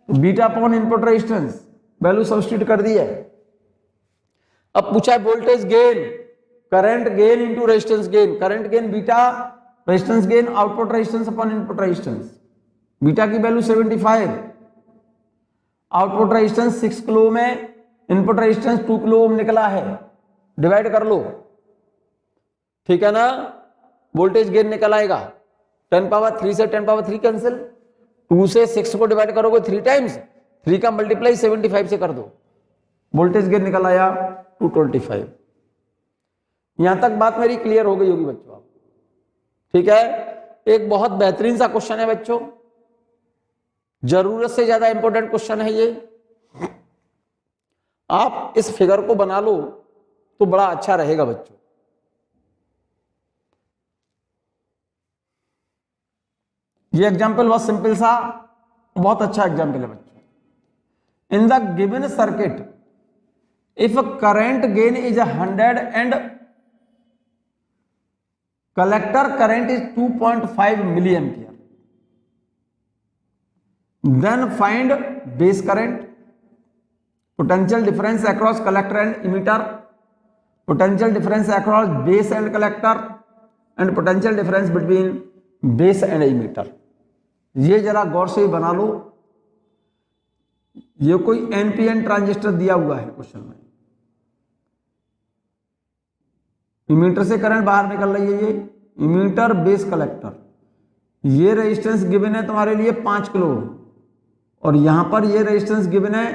Beta upon input resistance value substitute कर दी है। अब पूछा है voltage gain, current gain into resistance gain, current gain beta, resistance gain output resistance upon input resistance, beta की वैल्यू 75, आउटपुट रेजिस्टेंस 6 किलो में, इनपुट रेजिस्टेंस 2 किलो ओम निकला है, divide कर लो, ठीक है ना। वोल्टेज गेन निकल आएगा 10⁻³ से 10⁻³ कैंसिल, 2 से 6 को डिवाइड करोगे 3 टाइम्स, 3 का मल्टीप्लाई 75 से कर दो, वोल्टेज गेन निकल आया 225। यहां तक बात मेरी क्लियर हो गई होगी बच्चों, ठीक है। एक बहुत बेहतरीन सा क्वेश्चन है बच्चों, जरूरत से ज्यादा इंपॉर्टेंट क्वेश्चन है ये। आप इस फिगर को बना लो, तो बड़ा अच्छा रहेगा बच्चों। ये एग्जाम्पल बहुत सिंपल सा, बहुत अच्छा एग्जाम्पल है बच्चों। इन the given circuit if current gain is 100 and collector current is 2.5 milliampere, then find base current, potential difference across collector and emitter, potential difference across base and collector, and potential difference between base and emitter। ये जरा गौर से बना लो। ये कोई NPN transistor दिया हुआ है question में, इमीटर से करंट बाहर निकल रही है, ये इमीटर बेस कलेक्टर, ये रेजिस्टेंस गिवन है तुम्हारे लिए 5 किलो ओम, और यहां पर ये रेजिस्टेंस गिवन है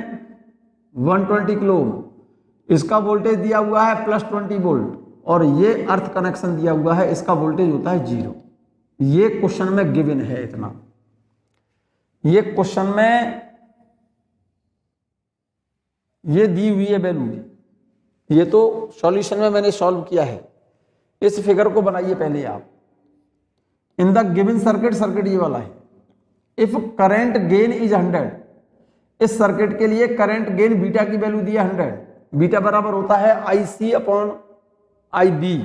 120 किलो ओम। इसका वोल्टेज दिया हुआ है +20 वोल्ट, और ये अर्थ कनेक्शन दिया हुआ है, इसका वोल्टेज होता है 0। ये क्वेश्चन में गिवन है इतना। ये क्वेश्चन में ये दी हुई है वैल्यू, ये तो सॉल्यूशन में मैंने सॉल्व किया है। इस फिगर को बनाइए पहले आप। इन द गिवन सर्किट, सर्किट ये वाला है, इफ करंट गेन इज 100, इस सर्किट के लिए करंट गेन बीटा की वैल्यू दी है 100, बीटा बराबर होता है IC अपॉन IB,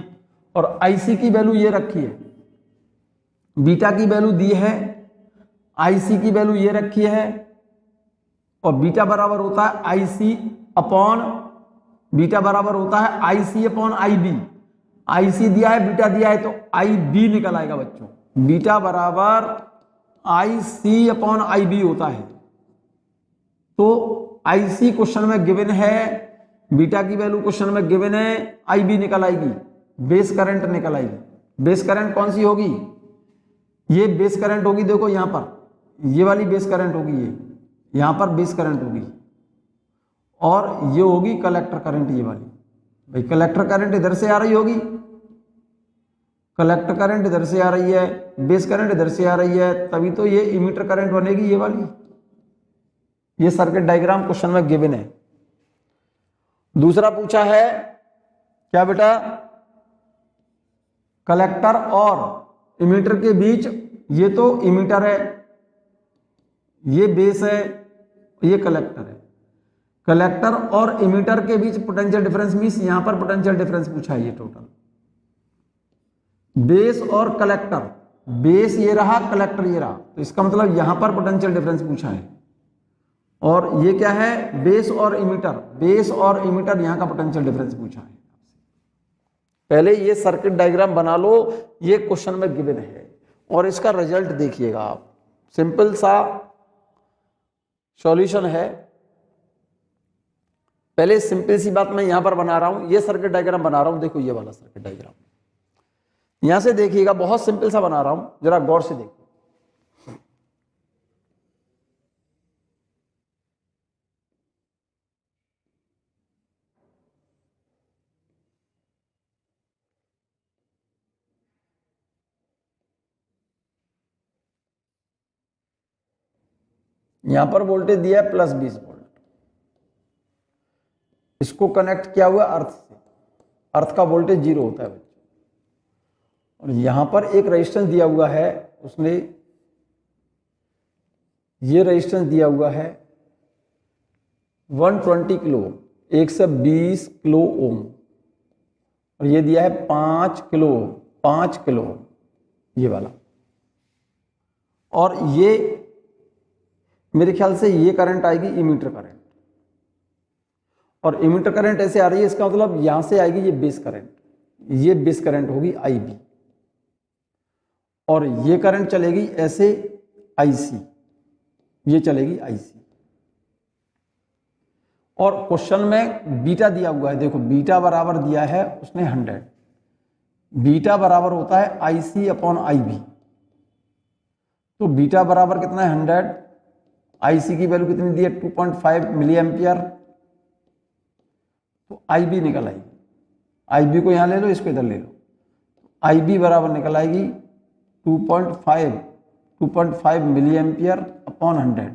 और IC की वैल्यू ये रखी है, बीटा की वैल्यू दी है, IC की वैल्यू ये रखी है, और बीटा बराबर होता है IC अपॉन, बीटा बराबर होता है IC अपॉन IB। IC दिया है, बीटा दिया है, तो IB निकल आएगा बच्चों। बीटा बराबर IC अपॉन IB होता है। तो IC क्वेश्चन में गिवन है, बीटा की वैल्यू क्वेश्चन में गिवन है, IB निकल आएगी, बेस करंट निकल आएगी। बेस करंट कौन सी होगी? ये बेस करंट होगी, देखो यहां पर ये वाली बेस करंट होगी, ये यहां पर बेस करंट होगी, और ये होगी कलेक्टर करंट, ये वाली। भाई कलेक्टर करंट इधर से आ रही होगी, कलेक्टर करंट इधर से आ रही है, बेस करंट इधर से आ रही है, तभी तो ये इमीटर करंट बनेगी, ये वाली। ये सर्किट डायग्राम क्वेश्चन में गिवन है। दूसरा पूछा है क्या बेटा, कलेक्टर और इमीटर के बीच, ये तो इमीटर है, ये बेस है, ये कलेक्टर है। कलेक्टर और इमीटर के बीच पोटेंशियल डिफरेंस मींस यहां पर पोटेंशियल डिफरेंस पूछा है, ये टोटल बेस और कलेक्टर, बेस ये रहा, कलेक्टर ये रहा, तो इसका मतलब यहां पर पोटेंशियल डिफरेंस पूछा है। और ये क्या है, बेस और इमीटर, बेस और इमीटर, यहां का पोटेंशियल डिफरेंस पूछा है। पहले ये सर्किट डायग्राम बना लो, ये क्वेश्चन में गिवन है, और इसका रिजल्ट देखिएगा आप। सिंपल सा सॉल्यूशन है। पहले सिंपल सी बात मैं यहां पर बना रहा हूं, ये सर्किट डायग्राम बना रहा हूं, देखो ये वाला सर्किट डायग्राम, यहां से देखिएगा, बहुत सिंपल सा बना रहा हूं, जरा गौर से देखो। यहां पर वोल्टेज दिया है +20 वोल्ट, इसको कनेक्ट किया हुआ अर्थ से, अर्थ का वोल्टेज 0 होता है बच्चों। और यहां पर एक रेजिस्टेंस दिया हुआ है, उसने ये रेजिस्टेंस दिया हुआ है 120 किलो, 120 किलो ओम, और ये दिया है 5 किलो, 5 किलो ये वाला। और ये मेरे ख्याल से ये करंट आएगी इमीटर करंट, और इमीटर करंट ऐसे आ रही है, इसका मतलब यहां से आएगी ये बेस करंट, ये बेस करंट होगी IB, और ये करंट चलेगी ऐसे IC, ये चलेगी IC। और क्वेश्चन में बीटा दिया हुआ है, देखो बीटा बराबर दिया है उसने 100, बीटा बराबर होता है IC अपॉन IB। तो बीटा बराबर कितना है 100, IC की वैल्यू कितनी दी है 2.5 मिली एम्पियर, तो IB निकल आएगी। IB को यहां ले लो, इसको इधर ले लो, IB बराबर निकल आएगी 2.5 मिली एम्पियर अपॉन 100,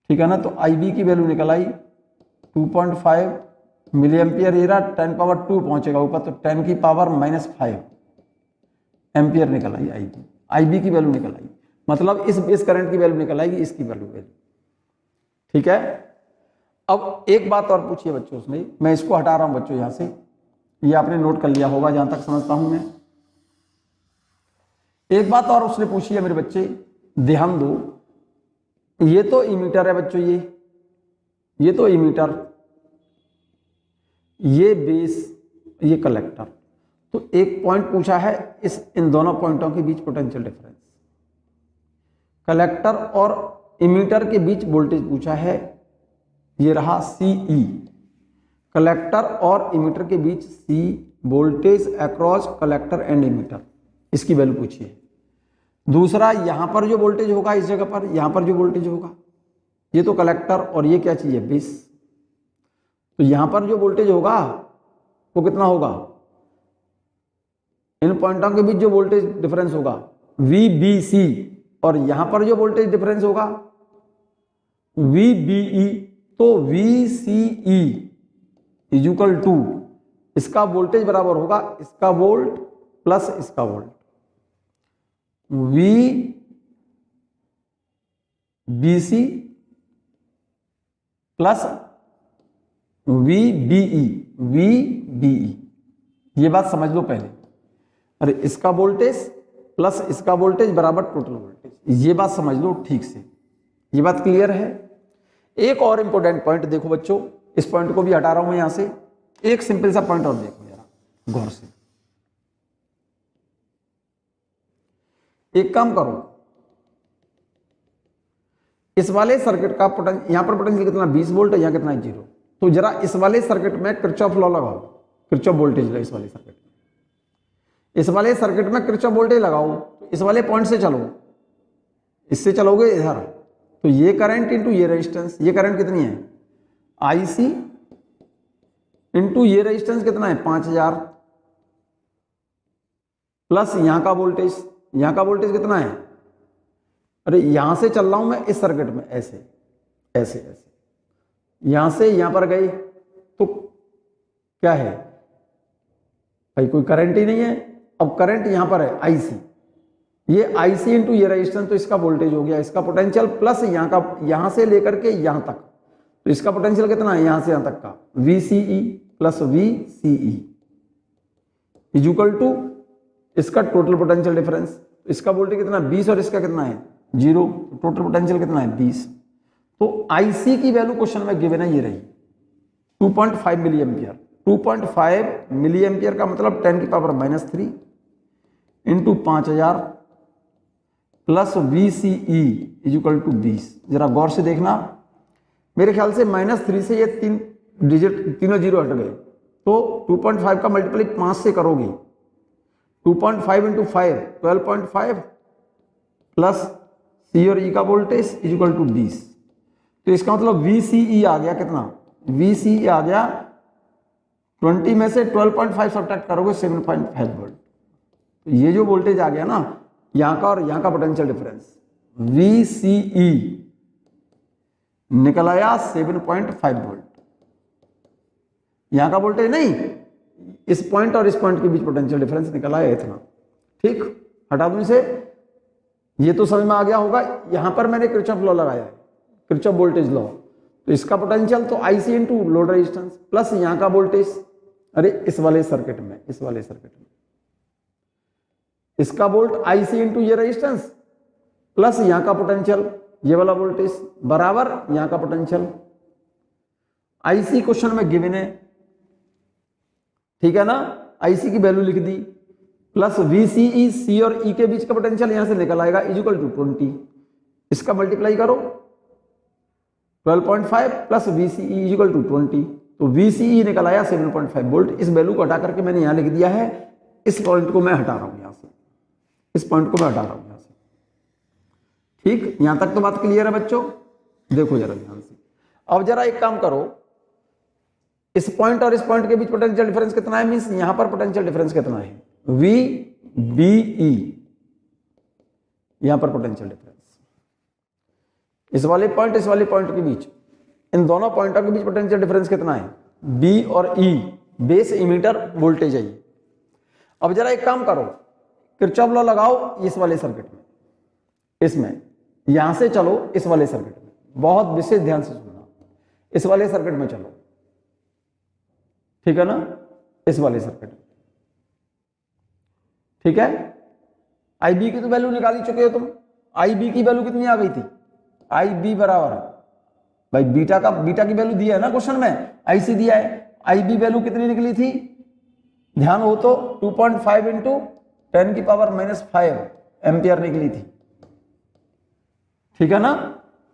ठीक है ना। तो IB की वैल्यू निकल आई 2.5 मिली एम्पियर ये रहा, 10 पावर 2 पहुंचेगा ऊपर, तो 10 की पावर -5 एम्पियर निकल आई आईबी की वैल्यू निकल आई। मतलब इस करंट की वैल्यू निकल आएगी, इसकी वैल्यू। ठीक है। अब एक बात और पूछिए बच्चों उसने, मैं इसको हटा रहा हूं बच्चों यहां से, ये आपने नोट कर लिया होगा जहां तक समझता हूं मैं। एक बात और उसने पूछी है मेरे बच्चे, ध्यान दो, ये तो इमीटर है बच्चों, ये तो इमीटर, ये बेस, ये कलेक्टर। तो एक पॉइंट पूछा है, इन दोनों पॉइंटों के बीच पोटेंशियल डिफरेंस, कलेक्टर और इमीटर के बीच वोल्टेज पूछा है, ये रहा CE, कलेक्टर और इमीटर के बीच C voltage across collector and emitter, इसकी वैल्यू पूछी है। दूसरा, यहां पर जो वोल्टेज होगा इस जगह पर, यहां पर जो वोल्टेज होगा, ये तो कलेक्टर और ये क्या चीज है, बेस, तो यहां पर जो वोल्टेज होगा वो कितना होगा, इन पॉइंटों के बीच जो वोल्टेज डिफरेंस होगा VBC, और यहां पर जो वोल्टेज डिफरेंस होगा VBE, तो VCE इक्वल टू, इसका वोल्टेज बराबर होगा इसका वोल्ट प्लस इसका वोल्ट, VBC प्लस VBE। ये बात समझ लो पहले, अरे इसका वोल्टेज प्लस इसका वोल्टेज बराबर टोटल वोल्टेज, ये बात समझ लो ठीक से, ये बात क्लियर है। एक और इंपॉर्टेंट पॉइंट देखो बच्चों, इस पॉइंट को भी हटा रहा हूं यहां से, एक सिंपल सा पॉइंट और देखो जरा गौर से। एक काम करो, इस वाले सर्किट का पोटेंशियल, यहां पर पोटेंशियल कितना 20 वोल्ट है, यहां कितना है 0, तो जरा इस वाले सर्किट में किरचॉफ लॉ लगाओ, किरचॉफ वोल्टेज लॉ, इस वाले सर्किट में, इस वाले सर्किट में किरचॉफ वोल्टेज लगाओ, तो इस वाले पॉइंट से चलो, इससे चलोगे इधर, तो ये करंट इंटू ये रेजिस्टेंस, ये करंट कितनी है IC इंटू ये रेजिस्टेंस कितना है 5000, प्लस यहां का वोल्टेज, यहां का वोल्टेज कितना है, अरे यहां से चल रहा हूं मैं इस सर्किट में, ऐसे ऐसे ऐसे, यहां से यहां पर गई तो क्या है भाई, कोई करंट ही नहीं है। अब करंट यहां पर है IC, ये IC इंटू ये रेजिस्टेंस, तो इसका वोल्टेज हो गया, इसका पोटेंशियल प्लस यहां का, यहां से लेकर के यहां तक, तो इसका पोटेंशियल कितना है यहां से यहां तक का VCE plus VCE equal to इसका टोटल पोटेंशियल डिफरेंस, इसका वोल्टेज कितना 20 और इसका कितना है 0, टोटल पोटेंशियल कितना है 20। तो IC की वैल्यू क्वेश्चन में गिवन है, ये रही 2.5 मिली एम्पियर, 2.5 मिली एम्पियर का मतलब 10 की power -3 into 5000 plus VCE equal to 20। जरा गौर से देखना, मेरे ख्याल से -3 से ये 3 डिजिट, तीनों जीरो हट गए, तो 2.5 का मल्टीप्लाई 5 से करोगे, 2.5 इंटू 5 12.5 प्लस C और E का वोल्टेज इक्वल टू 20, तो इसका मतलब VCE आ गया कितना, VCE आ गया 20 में से 12.5 सब्ट्रैक्ट करोगे 7.5 वोल्ट, तो ये जो वोल्टेज आ गया ना यहां का और यहां का पोटेंशियल डिफरेंस VCE निकल आया 7.5 वोल्ट, यहां का वोल्टेज नहीं, इस पॉइंट और इस पॉइंट के बीच पोटेंशियल डिफरेंस निकल आया इतना। ठीक, हटा दूं इसे, ये तो समझ में आ गया होगा। यहां पर मैंने किरचॉफ लॉ लगाया है, किरचॉफ वोल्टेज लॉ, तो इसका पोटेंशियल तो IC into load resistance plus यहां का वोल्टेज, अरे इस वाले सर्किट में, इस वाले सर्किट में इसका वोल्ट IC इंटू ये रेजिस्टेंस प्लस यहां का पोटेंशियल ये वाला वोल्टेज बराबर यहां का पोटेंशियल। IC क्वेश्चन में गिवन है, ठीक है ना, IC की वैल्यू लिख दी प्लस VCE, C और E के बीच का पोटेंशियल यहां से निकल आएगा इक्वल टू 20, इसका मल्टीप्लाई करो 12.5 प्लस VCE इक्वल टू 20, तो VCE निकल आया 7.5 वोल्ट। इस वैल्यू को हटा करके मैंने यहां लिख दिया है, इस पॉइंट को मैं हटा रहा हूं यहां से, इस पॉइंट को मैं हटा रहा हूं यहां से। ठीक, यहां तक तो बात क्लियर है बच्चों, देखो जरा ध्यान से। अब जरा एक काम करो, इस पॉइंट और इस पॉइंट के बीच पोटेंशियल डिफरेंस कितना है, मींस यहां पर पोटेंशियल डिफरेंस कितना है VBE, यहां पर पोटेंशियल डिफरेंस इस वाले पॉइंट के बीच, इन दोनों पॉइंटों के बीच पोटेंशियल डिफरेंस कितना है बी और ई बेस इमीटर वोल्टेज है ये। अब जरा एक काम करो, किरचॉफ लॉ लगाओ इस वाले सर्किट में, इसमें यहां से चलो इस वाले सर्किट में, बहुत विशेष ध्यान से सुनना, इस वाले सर्किट में चलो, ठीक है ना, इस वाले सर्किट में, ठीक है। आई बी की तो वैल्यू निकाल ही चुके हो तुम, आई बी की वैल्यू कितनी आ गई थी, आई बी बराबर भाई बीटा की वैल्यू दिया है ना क्वेश्चन में, आई सी दिया है, आई बी वैल्यू कितनी निकली थी, ध्यान हो तो 2.5 इंटू 10⁻⁻5 एम्पियर निकली थी, ठीक है ना।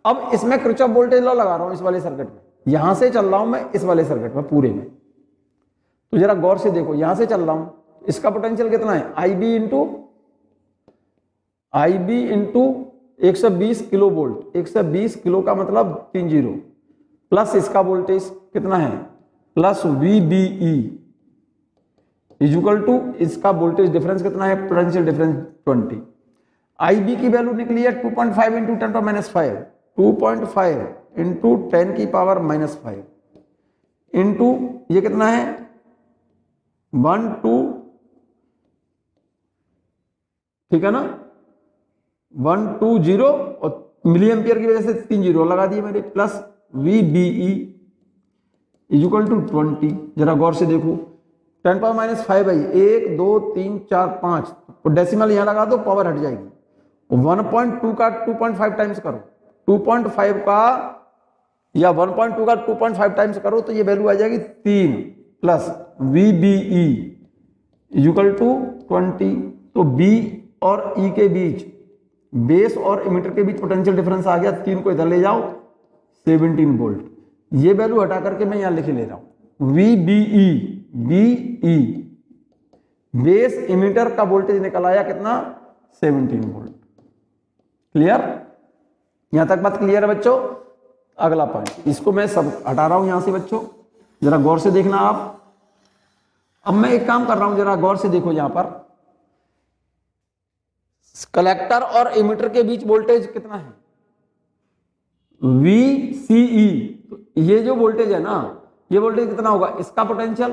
अब इसमें किरचॉफ वोल्टेज लॉ लगा रहा हूं इस वाले सर्किट में, यहां से चल रहा हूं मैं इस वाले सर्किट में पूरे में, तो जरा गौर से देखो, यहां से चल रहा हूं, इसका पोटेंशियल कितना है, I B into 120 kilo volt, 120 kilo का मतलब 30 प्लस इसका वोल्टेज कितना है प्लस VBE इक्वल टू इसका वोल्टेज डिफरेंस कितना है, पोटेंशियल डिफरेंस 20। IB की वैल्यू निकली है 2.5 इंटू 10⁻⁵, 2.5 इंटू 10⁻⁻5 इंटू ये कितना है 1 2, ठीक है ना, 120 और मिली एम्पियर की वजह से 3 जीरो लगा दिए मेरे, प्लस VBE इक्वल टू 20। जरा गौर से देखो 10⁻⁵ भाई 1 2 3 4 5, तो डेसिमल यहां लगा दो पावर हट जाएगी, 1.2 का 2.5 टाइम्स करो, 2.5 का या 1.2 का 2.5 टाइम्स करो तो ये वैल्यू आ जाएगी 3 प्लस VBE इक्वल टू 20। तो B और E के बीच, बेस और इमीटर के बीच पोटेंशियल डिफरेंस आ गया, 3 को इधर ले जाओ 17 वोल्ट, ये वैल्यू हटा करके मैं यहां लिख ले रहा हूं VBE, BE बेस इमीटर का वोल्टेज निकल आया कितना 17 वोल्ट। क्लियर, यहां तक बात क्लियर है बच्चों। अगला पॉइंट, इसको मैं सब हटा रहा हूं यहां से बच्चों, जरा गौर से देखना आप। अब मैं एक काम कर रहा हूं, जरा गौर से देखो, यहां पर कलेक्टर और इमीटर के बीच वोल्टेज कितना है VCE, तो ये जो वोल्टेज है ना, ये वोल्टेज कितना होगा, इसका पोटेंशियल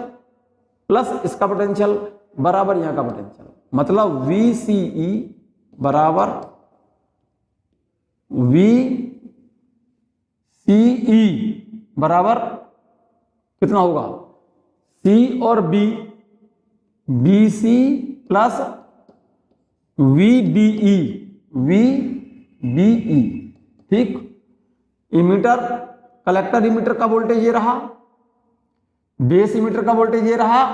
प्लस इसका पोटेंशियल बराबर यहां का पोटेंशियल, मतलब VCE बराबर VCE बराबर कितना होगा C और B, BC प्लस VBE, ठीक। इमीटर कलेक्टर इमीटर का वोल्टेज ये रहा, बेस इमीटर का वोल्टेज ये रहा,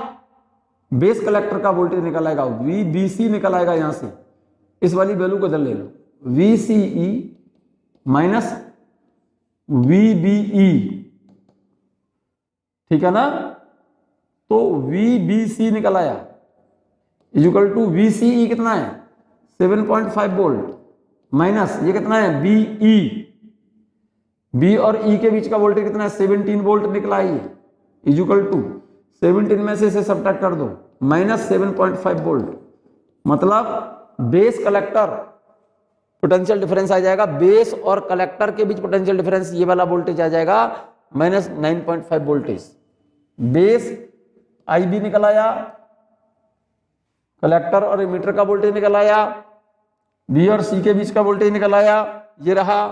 बेस कलेक्टर का वोल्टेज निकल आएगा VBC निकल आएगा, यहां से इस वाली वैल्यू को इधर ले लो, VCE माइनस VBE, ठीक है ना। तो VBC निकल आया इक्वल टू VCE कितना है 7.5 वोल्ट माइनस ये कितना है BE, B और E के बीच का वोल्टेज कितना है 17 वोल्ट निकला है, इक्वल टू 17 में से इसे सब्ट्रैक्ट कर दो माइनस 7.5 वोल्ट, मतलब बेस कलेक्टर पोटेंशियल डिफरेंस आ जाएगा, बेस और कलेक्टर के बीच पोटेंशियल डिफरेंस ये वाला वोल्टेज आ जाएगा माइनस 9.5 वोल्टेज। बेस IB निकल आया, कलेक्टर और इमीटर का वोल्टेज निकल आया, B और C के बीच का वोल्टेज निकल आया ये रहा,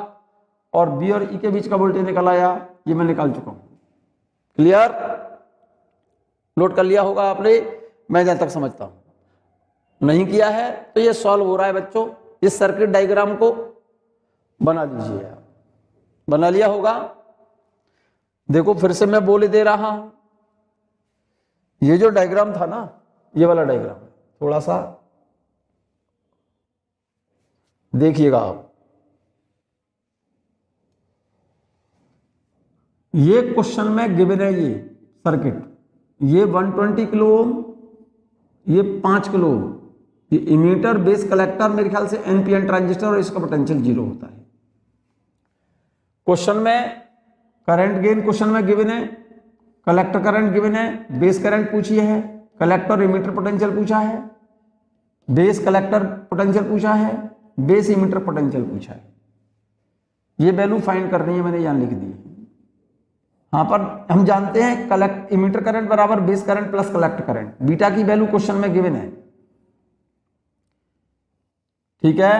और B और E के बीच का वोल्टेज निकल आया, ये मैं निकाल चुका हूं। क्लियर, नोट कर लिया होगा आपने, मैं जहां तक समझता हूं। नहीं किया है तो ये सॉल्व हो रहा है बच्चों, इस सर्किट डायग्राम को बना दीजिए आप, बना लिया होगा। देखो फिर से मैं बोल दे रहा हूं, ये जो डायग्राम था ना, ये वाला डायग्राम थोड़ा सा देखिएगा आप, ये क्वेश्चन में गिवन है ये सर्किट, ये 120 किलो ओम, ये 5 किलो ओम, ये इमीटर बेस कलेक्टर मेरे ख्याल से NPN ट्रांजिस्टर, और इसका पोटेंशियल 0 होता है। क्वेश्चन में करंट गेन क्वेश्चन में गिवन है, कलेक्टर करंट गिवन है, बेस करंट पूछी है, कलेक्टर इमीटर पोटेंशियल पूछा है, बेस कलेक्टर पोटेंशियल पूछा है, बेस इमीटर पोटेंशियल पूछा है। ये वैल्यू फाइंड करनी है, मैंने यहां लिख दी है। यहाँ पर हम जानते हैं कलेक्ट इमीटर करंट बराबर base current plus collector current. Beta की वैल्यू क्वेश्चन में गिवन है, ठीक है।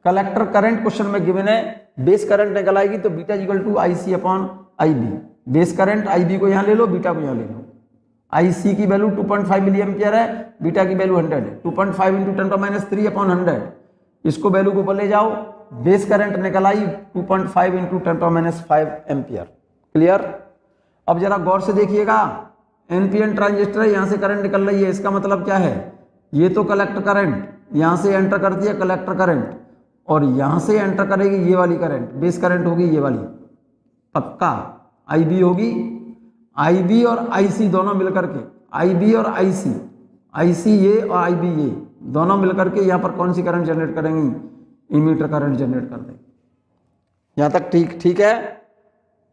कलेक्टर करंट क्वेश्चन में गिवन है, बेस करंट निकल आएगी तो beta equal to IC upon IB। Base current IB को यहाँ ले लो, बीटा को यहाँ ले लो। IC की वैल्यू 2.5 मिली एम्पियर है, बीटा की वैल्यू 100 है। 2.5 इंटू 10⁻³ अपॉन 100, इसको वैल्यू को ऊपर ले जाओ, बेस करंट निकल आई 2.5 इंटू 10⁻5 एम्पियर। क्लियर। अब जरा गौर से देखिएगा, NPN ट्रांजिस्टर यहाँ से करंट निकल रही है, इसका मतलब क्या है, ये तो कलेक्टर करंट यहाँ से एंटर करती है कलेक्टर करंट, और यहाँ से एंटर करेगी ये वाली करंट, बेस करंट होगी ये वाली, पक्का IB होगी। IB और IC दोनों मिलकर के, IB और IC ये और IB ये दोनों मिलकर के यहाँ पर कौन सी करंट जनरेट करेंगी, इमीटर करंट जनरेट कर देंगे। यहाँ तक ठीक है,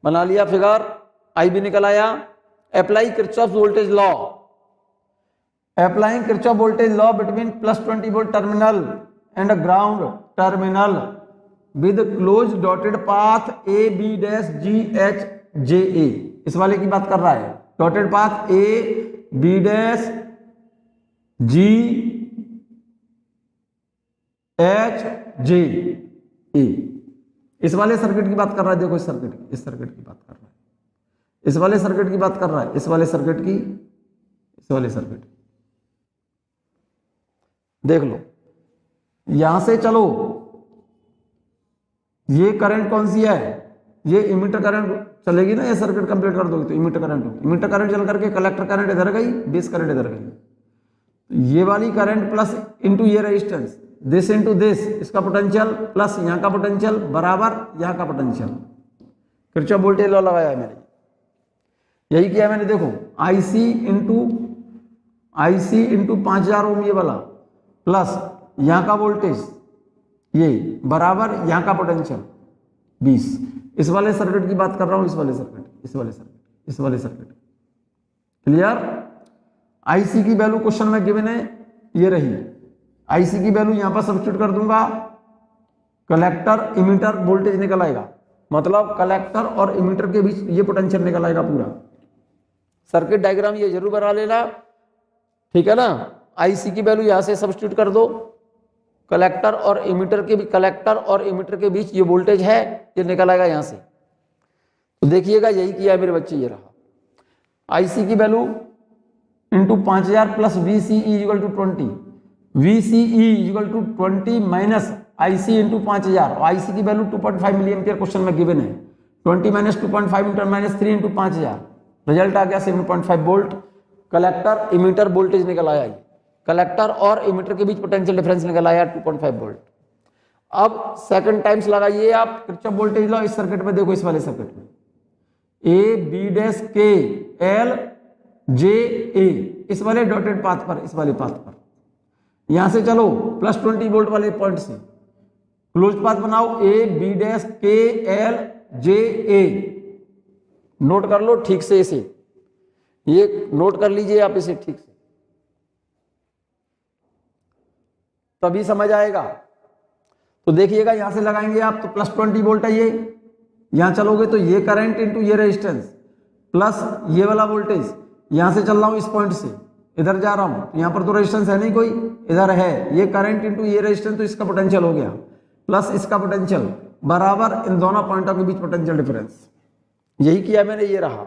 बना लिया फिगर। IB निकल आया। Apply Kirchhoff voltage law, applying Kirchhoff voltage law between +20 volt terminal and ground terminal with close dotted path AB'GHJA। इस वाले की बात कर रहा है, डॉटेड पाथ AB'GHJA, इस वाले सर्किट की बात कर रहा है। देखो इस सर्किट की बात कर रहा है, इस वाले सर्किट की बात कर रहा है, इस वाले सर्किट की, इस वाले सर्किट की। देख लो, यहां से चलो, ये करंट कौन सी है, ये इमीटर करंट चलेगी ना, ये सर्किट कंप्लीट कर दोगे तो इमीटर करंट होगी। इमीटर करंट चल करके कलेक्टर करंट इधर गई, बेस करंट इधर गई, तो ये वाली करंट प्लस इंटू ये रेजिस्टेंस, दिस इंटू दिस, इसका पोटेंशियल प्लस यहाँ का पोटेंशियल बराबर यहाँ का पोटेंशियल। किरचॉफ वोल्टेज लॉ लगाया है मैंने, यही किया मैंने। देखो IC इंटू 5000 ओम ये वाला प्लस यहाँ का वोल्टेज ये बराबर यहाँ का पोटेंशियल 20। इस वाले सर्किट की बात कर रहा हूं, इस वाले सर्किट। क्लियर। IC की वैल्यू क्वेश्चन में गिवन है, ये रही। IC की वैल्यू यहां पर सब्स्टिट्यूट कर दूंगा, कलेक्टर इमीटर वोल्टेज निकल आएगा, मतलब कलेक्टर और इमीटर के बीच ये पोटेंशियल निकल आएगा पूरा। सर्किट डायग्राम ये जरूर बना लेना, ठीक है ना। IC की वैल्यू यहां से सब्स्टिट्यूट कर दो, कलेक्टर और इमीटर के बीच ये वोल्टेज है, ये निकल आएगा यहां से। तो देखिएगा यही किया है मेरे बच्चे, ये रहा। IC की value into 5000 plus VCE equal to 20, VCE equal to 20 minus IC into 5000। IC की वैल्यू 2.5 मिली एम्पियर क्वेश्चन में गिवन है, 20 माइनस 2.5 इंटू -3 इंटू 5000, रिजल्ट आ गया 7.5 वोल्ट। कलेक्टर इमीटर वोल्टेज निकल आया, कलेक्टर और इमीटर के बीच पोटेंशियल डिफरेंस निकल आया 2.5 वोल्ट। अब सेकंड टाइम्स लगाइए आप किरचॉफ वोल्टेज लॉ इस सर्किट में। देखो इस वाले सर्किट में AB'KLJA, इस वाले डॉटेड पाथ पर, इस वाले पाथ पर यहां से चलो +20 वोल्ट वाले पॉइंट से क्लोज पाथ बनाओ, AB'KLJA। नोट कर लो ठीक से, इसे ये नोट कर लीजिए आप इसे ठीक से, तभी समझ आएगा। तो देखिएगा यहां से लगाएंगे आप तो +20 वोल्ट है ये, यहां चलोगे तो ये करंट इंटू ये रेजिस्टेंस प्लस ये वाला वोल्टेज, यहां से चल रहा हूं इस पॉइंट से इधर जा रहा हूं, तो यहां पर तो रेजिस्टेंस है नहीं कोई, इधर है ये करंट इंटू ये रेजिस्टेंस, तो इसका पोटेंशियल हो गया प्लस इसका पोटेंशियल बराबर इन दोनों पॉइंटों के बीच पोटेंशियल डिफरेंस। यही किया मैंने, ये रहा।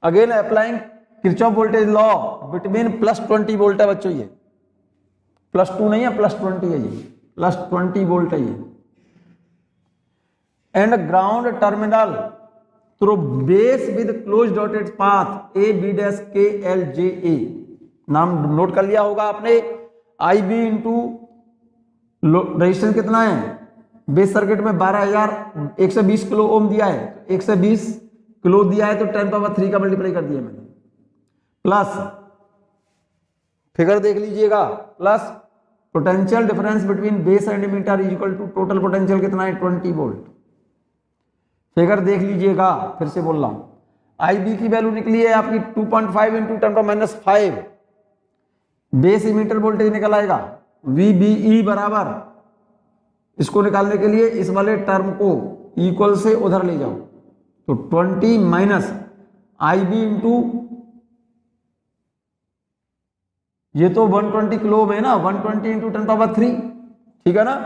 Again applying Kirchhoff voltage law between +20 volt है बच्चों, ये +2 नहीं है +20 है, ये +20 वोल्ट है ये, and ground terminal through base with close dotted path AB'KLJA। नाम नोट कर लिया होगा आपने। IB इंटू रेजिस्टेंस कितना है, बेस सर्किट में 12120 किलो ओम दिया है, 120 किलो दिया है तो 10⁻³ का मल्टीप्लाई कर दिया मैंने, प्लस फिगर देख लीजिएगा, plus potential difference between base and emitter is equal to total potential कितना है 20 वोल्ट। फिगर देख लीजिएगा, फिर से बोल रहा हूं। IB की वैल्यू निकली है आपकी 2.5 इंटू 10⁻5, बेस इमीटर वोल्टेज निकल आएगा VBE बराबर, इसको निकालने के लिए इस वाले टर्म को इक्वल से उधर ले जाओ तो 20 माइनस आई बी इंटू, ये तो 120 किलो ओम है ना, 120 इंटू 10⁻3, ठीक है ना,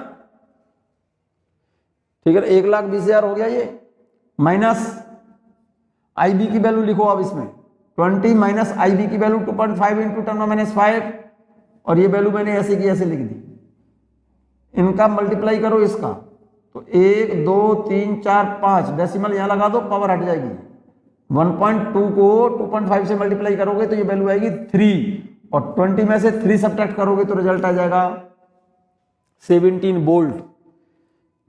ठीक है, 1,20,000 हो गया ये, माइनस आई बी की वैल्यू लिखो अब इसमें, 20 माइनस आई बी की वैल्यू 2.5 इंटू 10⁻5, और ये वैल्यू मैंने ऐसे की ऐसे लिख दी, इनका मल्टीप्लाई करो इसका, तो 1 2 3 4 5 डेसिमल यहां लगा दो, पावर हट जाएगी, 1.2 को 2.5 से मल्टीप्लाई करोगे तो ये वैल्यू आएगी 3, और 20 में से 3 सब्ट्रैक्ट करोगे तो रिजल्ट आ जाएगा 17 वोल्ट।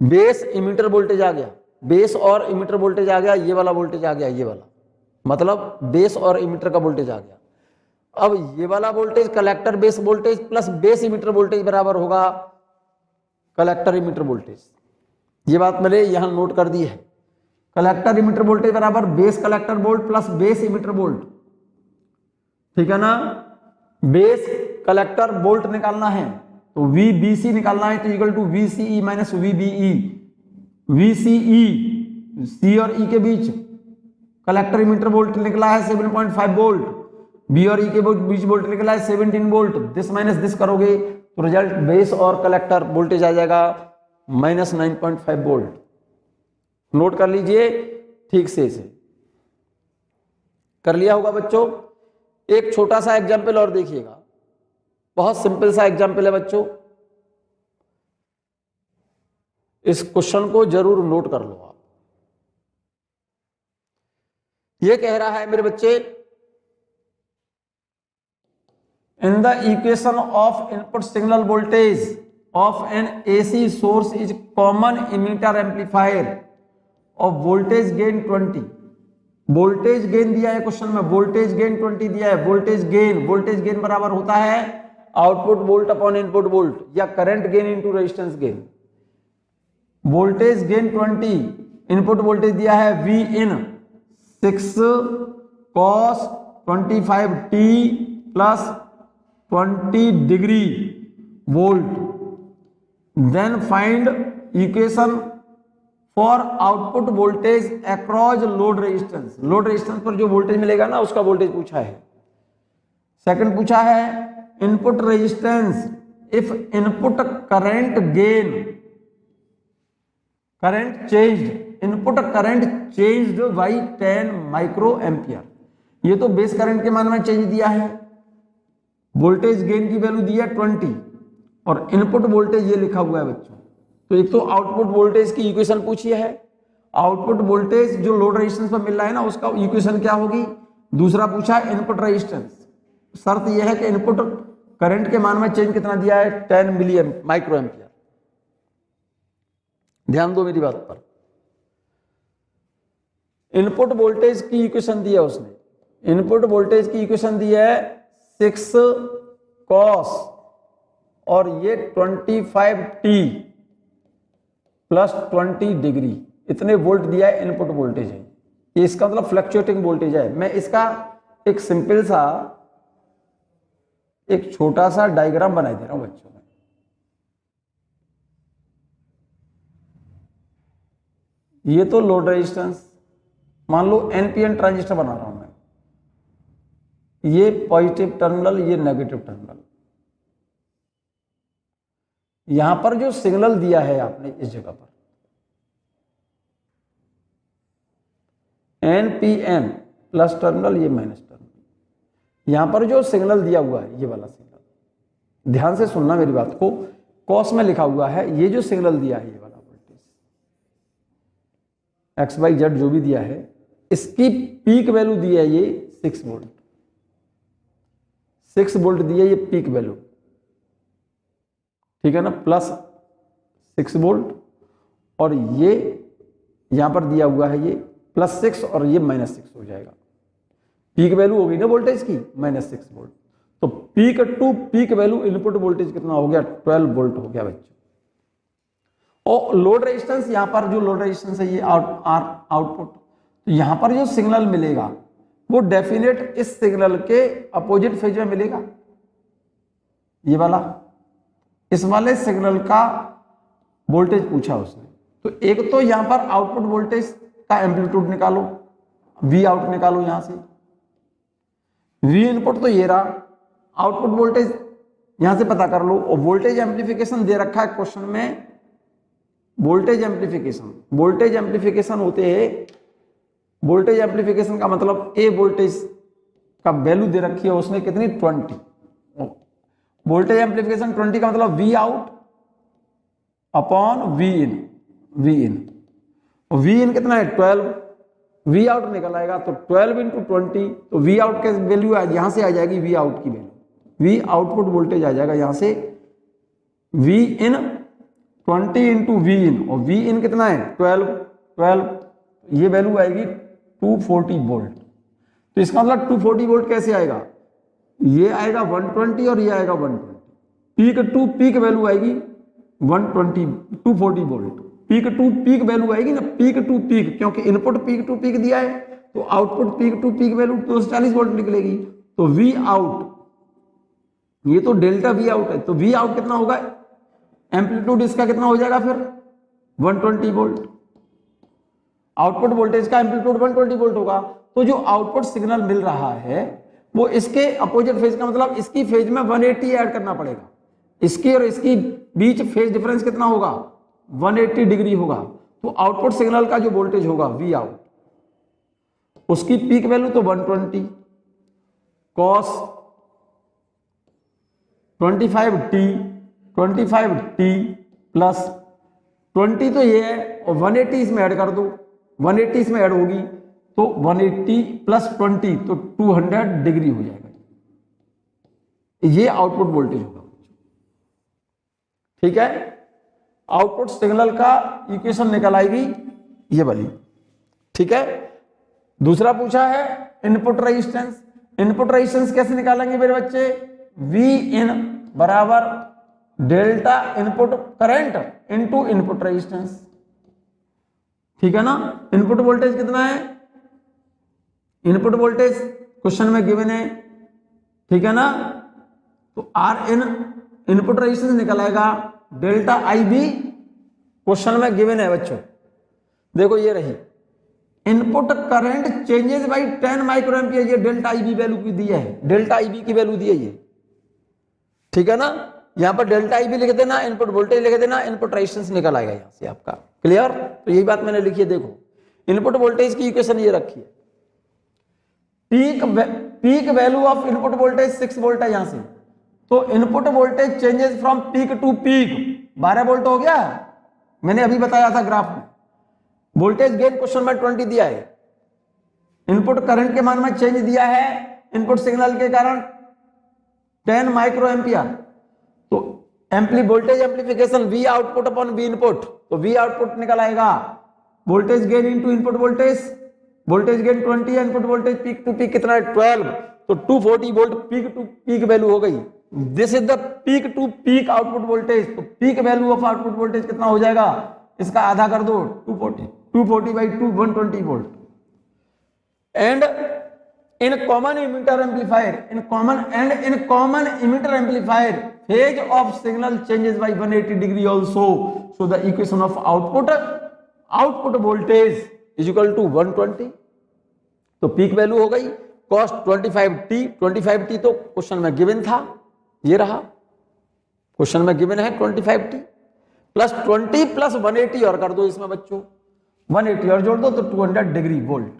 बेस इमीटर वोल्टेज आ गया, बेस और इमीटर वोल्टेज आ गया, ये वाला वोल्टेज आ गया, ये वाला मतलब बेस और इमीटर का वोल्टेज आ गया। अब ये वाला voltage collector base voltage plus base emitter voltage बराबर होगा कलेक्टर इमीटर वोल्टेज, ये बात मैंने यहां नोट कर दी है। कलेक्टर इमीटर वोल्टेज बराबर base collector volt plus base emitter volt, ठीक है ना। बेस कलेक्टर वोल्ट निकालना है तो VBC निकालना है, तो equal to VCE minus VBE, VCE C और E के बीच कलेक्टर इमीटर वोल्ट निकला है 7.5 वोल्ट, B और E के बीच वोल्ट निकला है 17 वोल्ट, दिस माइनस दिस करोगे तो रिजल्ट बेस और कलेक्टर वोल्टेज आ जाएगा माइनस 9.5 वोल्ट। नोट कर लीजिए ठीक से इसे, कर लिया होगा बच्चों। एक छोटा सा एग्जाम्पल और देखिएगा, बहुत सिंपल सा एग्जाम्पल है बच्चों, इस क्वेश्चन को जरूर नोट कर लो आप। ये कह रहा है मेरे बच्चे, in the equation of input signal voltage of an AC source is common emitter amplifier of voltage gain 20। Voltage gain दिया है क्वेश्चन में, वोल्टेज गेन 20 दिया है। वोल्टेज गेन बराबर होता है output volt upon input volt, या current gain into resistance gain. Voltage gain 20, input voltage दिया है V in 6 cos 25t plus 20 degree volt. Then find equation for output voltage across load resistance. Load resistance पर जो voltage मिलेगा ना उसका voltage पूछा है। सेकंड पूछा है input resistance if input current gain current changed, input current changed by 10 micro ampere. ये तो बेस करंट के मान में चेंज दिया है, वोल्टेज गेन की वैल्यू दी है 20 और इनपुट वोल्टेज ये लिखा हुआ है बच्चों। तो एक तो आउटपुट वोल्टेज की इक्वेशन पूछी है, आउटपुट वोल्टेज जो लोड रेजिस्टेंस पर मिल रहा है ना उसका इक्वेशन क्या होगी। दूसरा पूछा है इनपुट रेजिस्टेंस, शर्त यह है कि इनपुट करंट के मान में चेंज कितना दिया है 10 मिली माइक्रो एम्पियर। ध्यान दो मेरी बात पर, इनपुट वोल्टेज की इक्वेशन दी है उसने, इनपुट वोल्टेज की इक्वेशन दी है 6 cos और ये 25t प्लस 20 डिग्री, इतने वोल्ट दिया है इनपुट वोल्टेज है। ये इसका मतलब फ्लक्चुएटिंग वोल्टेज है। मैं इसका एक सिंपल सा एक छोटा सा डायग्राम बना दे रहा हूं बच्चों में। ये तो लोड रेजिस्टेंस, मान लो NPN ट्रांजिस्टर बना रहा हूं मैं, ये पॉजिटिव टर्मिनल, ये नेगेटिव टर्मिनल। यहां पर जो सिग्नल दिया है आपने इस जगह पर NPN प्लस टर्मिनल, ये माइनस टर्मिनल, यहां पर जो सिग्नल दिया हुआ है ये वाला सिग्नल, ध्यान से सुनना मेरी बात को, कॉस में लिखा हुआ है ये जो सिग्नल दिया है ये वाला वोल्टेज XYZ जो भी दिया है, इसकी पीक वैल्यू दी है ये 6 वोल्ट, 6 वोल्ट दी है ये पीक वैल्यू, ठीक है ना, प्लस 6 वोल्ट और ये यहां पर दिया हुआ है ये प्लस 6 और ये माइनस 6 हो जाएगा। पीक वैल्यू हो गई ना वोल्टेज की माइनस 6 वोल्ट, तो peak to peak value input voltage कितना हो गया 12 वोल्ट हो गया बच्चों। और लोड रेजिस्टेंस, यहां पर जो लोड रेजिस्टेंस है ये आउटपुट, तो यहां पर जो सिग्नल मिलेगा वो डेफिनेट इस सिग्नल के अपोजिट फेज में मिलेगा, ये वाला, इस वाले सिग्नल का वोल्टेज पूछा उसने। तो एक तो यहां पर आउटपुट वोल्टेज का एम्पलीट्यूड निकालो, वी आउट निकालो यहां से। वी इनपुट तो ये रहा, आउटपुट वोल्टेज यहां से पता कर लो। और वोल्टेज एम्प्लीफिकेशन दे रखा है क्वेश्चन में, वोल्टेज एम्प्लीफिकेशन। वोल्टेज एम्प्लीफिकेशन होते हैं, वोल्टेज एम्प्लीफिकेशन का मतलब ए वोल्टेज का वैल्यू दे रखी है उसने कितनी 20। वोल्टेज एम्प्लीफिकेशन 20 का मतलब V out upon V in. V in, V in कितना है 12, वी आउट निकल आएगा तो 12 इंटू 20, तो वी आउट के वैल्यू यहां से आ जाएगी, वी आउट की वैल्यू, वी आउटपुट वोल्टेज आ जाएगा यहां से वी इन 20 इंटू वी इन, और वी इन कितना है 12, ये वैल्यू आएगी 240 वोल्ट। तो इसका मतलब 240 वोल्ट कैसे आएगा, ये आएगा 120 और ये आएगा 120, पीक टू पीक वैल्यू आएगी 120 240 volt, peak to peak value आएगी ना, पीक टू पीक, क्योंकि इनपुट पीक टू पीक दिया है तो output peak to peak value 240 volt निकलेगी। तो वी आउट, ये तो डेल्टा वी आउट है, तो वी आउट कितना होगा, एम्पलीट्यूड इसका कितना हो जाएगा फिर 120 वोल्ट। आउटपुट वोल्टेज का एम्पलीट्यूड 120 वोल्ट होगा। तो जो आउटपुट सिग्नल मिल रहा है वो इसके अपोजिट फेज का मतलब इसकी फेज में 180 ऐड करना पड़ेगा, इसकी और इसकी बीच फेज डिफरेंस कितना होगा 180 डिग्री होगा। तो आउटपुट सिग्नल का जो वोल्टेज होगा वी आउट, उसकी पीक वैल्यू तो 120 कॉस 25t प्लस 20 तो ये है और 180 इसमें ऐड कर दो, 180 इसमें ऐड होगी तो 180 प्लस 20 तो 200 डिग्री हो जाएगा, ये आउटपुट वोल्टेज होगा। ठीक है, आउटपुट सिग्नल का इक्वेशन निकल आएगी ये वाली। ठीक है, दूसरा पूछा है इनपुट रेजिस्टेंस। इनपुट रेजिस्टेंस कैसे निकालेंगे मेरे बच्चे, वी इन बराबर delta input current into input resistance. ठीक है ना, इनपुट वोल्टेज कितना है, इनपुट वोल्टेज क्वेश्चन में गिवन है, ठीक है ना, तो आर इन इनपुट रेजिस्टेंस निकल आएगा डेल्टा आई बी, क्वेश्चन में गिवन है बच्चों। देखो ये रही input current changes bye 10 micro ampere, ये डेल्टा आई बी वैल्यू की दी है, डेल्टा आई बी की वैल्यू दी है ये। ठीक है ना, यहां पर डेल्टा आई बी लिख देना, इनपुट वोल्टेज लिख देना, इनपुट रेजिस्टेंस निकल आएगा यहां से आपका। क्लियर, तो यही बात मैंने लिखी है। देखो इनपुट वोल्टेज की इक्वेशन ये रखी है, peak value of input voltage 6 volt है यहां से, तो input voltage changes from peak to peak 12 volt हो गया, मैंने अभी बताया था ग्राफ में। वोल्टेज गेन क्वेश्चन में 20 दिया है, इनपुट करंट के मान में चेंज दिया है इनपुट सिग्नल के कारण 10 माइक्रो एम्पियर, तो voltage amplification V output upon V input, तो वी आउटपुट निकल आएगा voltage gain into input voltage, voltage gain 20 है, input voltage peak to peak कितना है 12, तो 240 volt peak to peak value हो गई। This is the peak to peak output voltage, तो peak value of output voltage कितना हो जाएगा, इसका आधा कर दो 240 by 2 120 volt. And in common emitter amplifier, in common emitter amplifier phase of signal changes by 180 degree also, so the equation of output voltage is equal to 120, तो peak value हो गई कॉस्ट 25t तो question में given था, ये रहा question में given है 25t प्लस 20 प्लस 180 और कर दो इसमें बच्चों, 180 और जोड़ दो तो 200 डिग्री वोल्ट।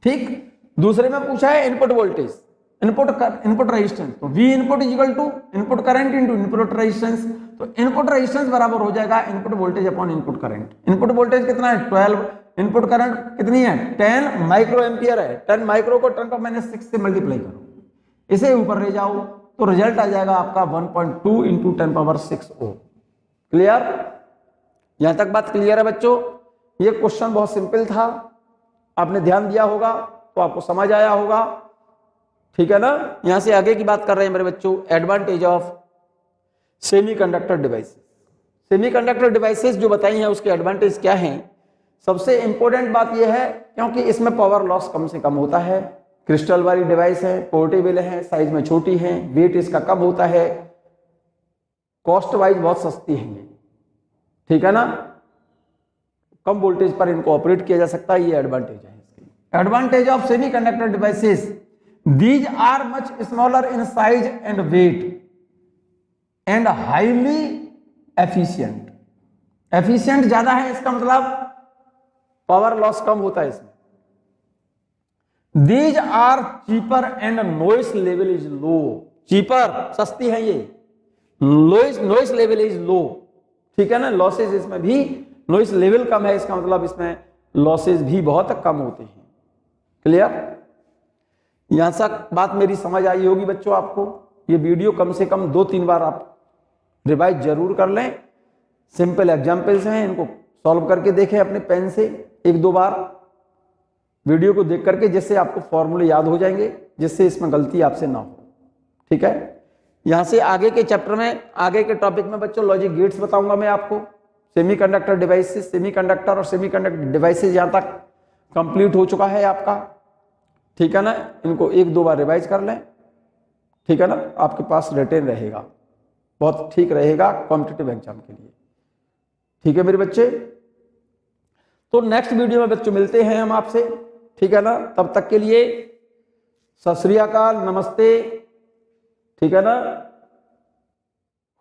ठीक, दूसरे में पूछा है इनपुट वोल्टेज, इनपुट रेजिस्टेंस, तो V input is equal to input current into input resistance, तो इनपुट रेजिस्टेंस बराबर हो जाएगा input voltage upon input current. Input voltage कितना है 12, इनपुट करंट कितनी है 10 माइक्रो एम्पियर है, 10 माइक्रो को 10⁻⁶ से मल्टीप्लाई करो, इसे ऊपर ले जाओ तो रिजल्ट आ जाएगा आपका 1.2 इंटू 10⁻⁶ ओम। क्लियर, यहां तक बात क्लियर है बच्चों। ये क्वेश्चन बहुत सिंपल था, आपने ध्यान दिया होगा तो आपको समझ आया होगा। ठीक है ना, यहां से आगे की बात कर रहे हैं मेरे बच्चों, advantage of semiconductor devices. Semiconductor devices जो बताई हैं उसके एडवांटेज क्या हैं। सबसे इंपॉर्टेंट बात यह है क्योंकि इसमें पावर लॉस कम से कम होता है, क्रिस्टल वाली डिवाइस है, पोर्टेबल है, साइज में छोटी है, वेट इसका कम होता है, कॉस्ट वाइज बहुत सस्ती है। ठीक है ना, कम वोल्टेज पर इनको ऑपरेट किया जा सकता है, ये एडवांटेज है इसकी। Advantage of semiconductor devices, these are much smaller in size and weight and highly efficient. Efficient ज्यादा है, इसका मतलब पावर लॉस कम होता है इसमें। These are cheaper and noise level is low. Cheaper सस्ती है ये, नॉइस लेवल इज लो, ठीक है ना। लॉसेज इसमें भी, नॉइस लेवल कम है, इसका मतलब इसमें लॉसेज भी बहुत कम होते हैं। क्लियर? यहां तक बात मेरी समझ आई होगी बच्चों आपको। ये वीडियो कम से कम 2-3 बार आप रिवाइज जरूर कर लें। सिंपल एग्जाम्पल्स हैं, इनको सॉल्व करके देखें अपने पेन से 1-2 बार वीडियो को देख करके, जिससे आपको फॉर्मूले याद हो जाएंगे, जिससे इसमें गलती आपसे ना हो। ठीक है? यहां से आगे के चैप्टर में, आगे के टॉपिक में बच्चों लॉजिक गेट्स बताऊंगा मैं आपको। सेमीकंडक्टर डिवाइसेस, सेमीकंडक्टर और सेमीकंडक्टर डिवाइसेस यहां तक कंप्लीट हो चुका है आपका। ठीक है ना? इनको 1-2 बार रिवाइज कर लें, ठीक है ना। आपके पास रिटेन रहेगा, बहुत ठीक रहेगा कॉम्पिटिटिव एग्जाम के लिए। ठीक है मेरे बच्चे? तो नेक्स्ट वीडियो में बच्चों मिलते हैं हम आपसे, ठीक है ना। तब तक के लिए सत श्री अकाल, नमस्ते, ठीक है ना,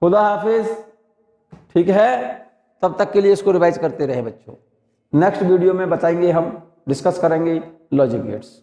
खुदा हाफिज, ठीक है। तब तक के लिए इसको रिवाइज करते रहे बच्चों। नेक्स्ट वीडियो में बताएंगे हम, डिस्कस करेंगे लॉजिक गेट्स।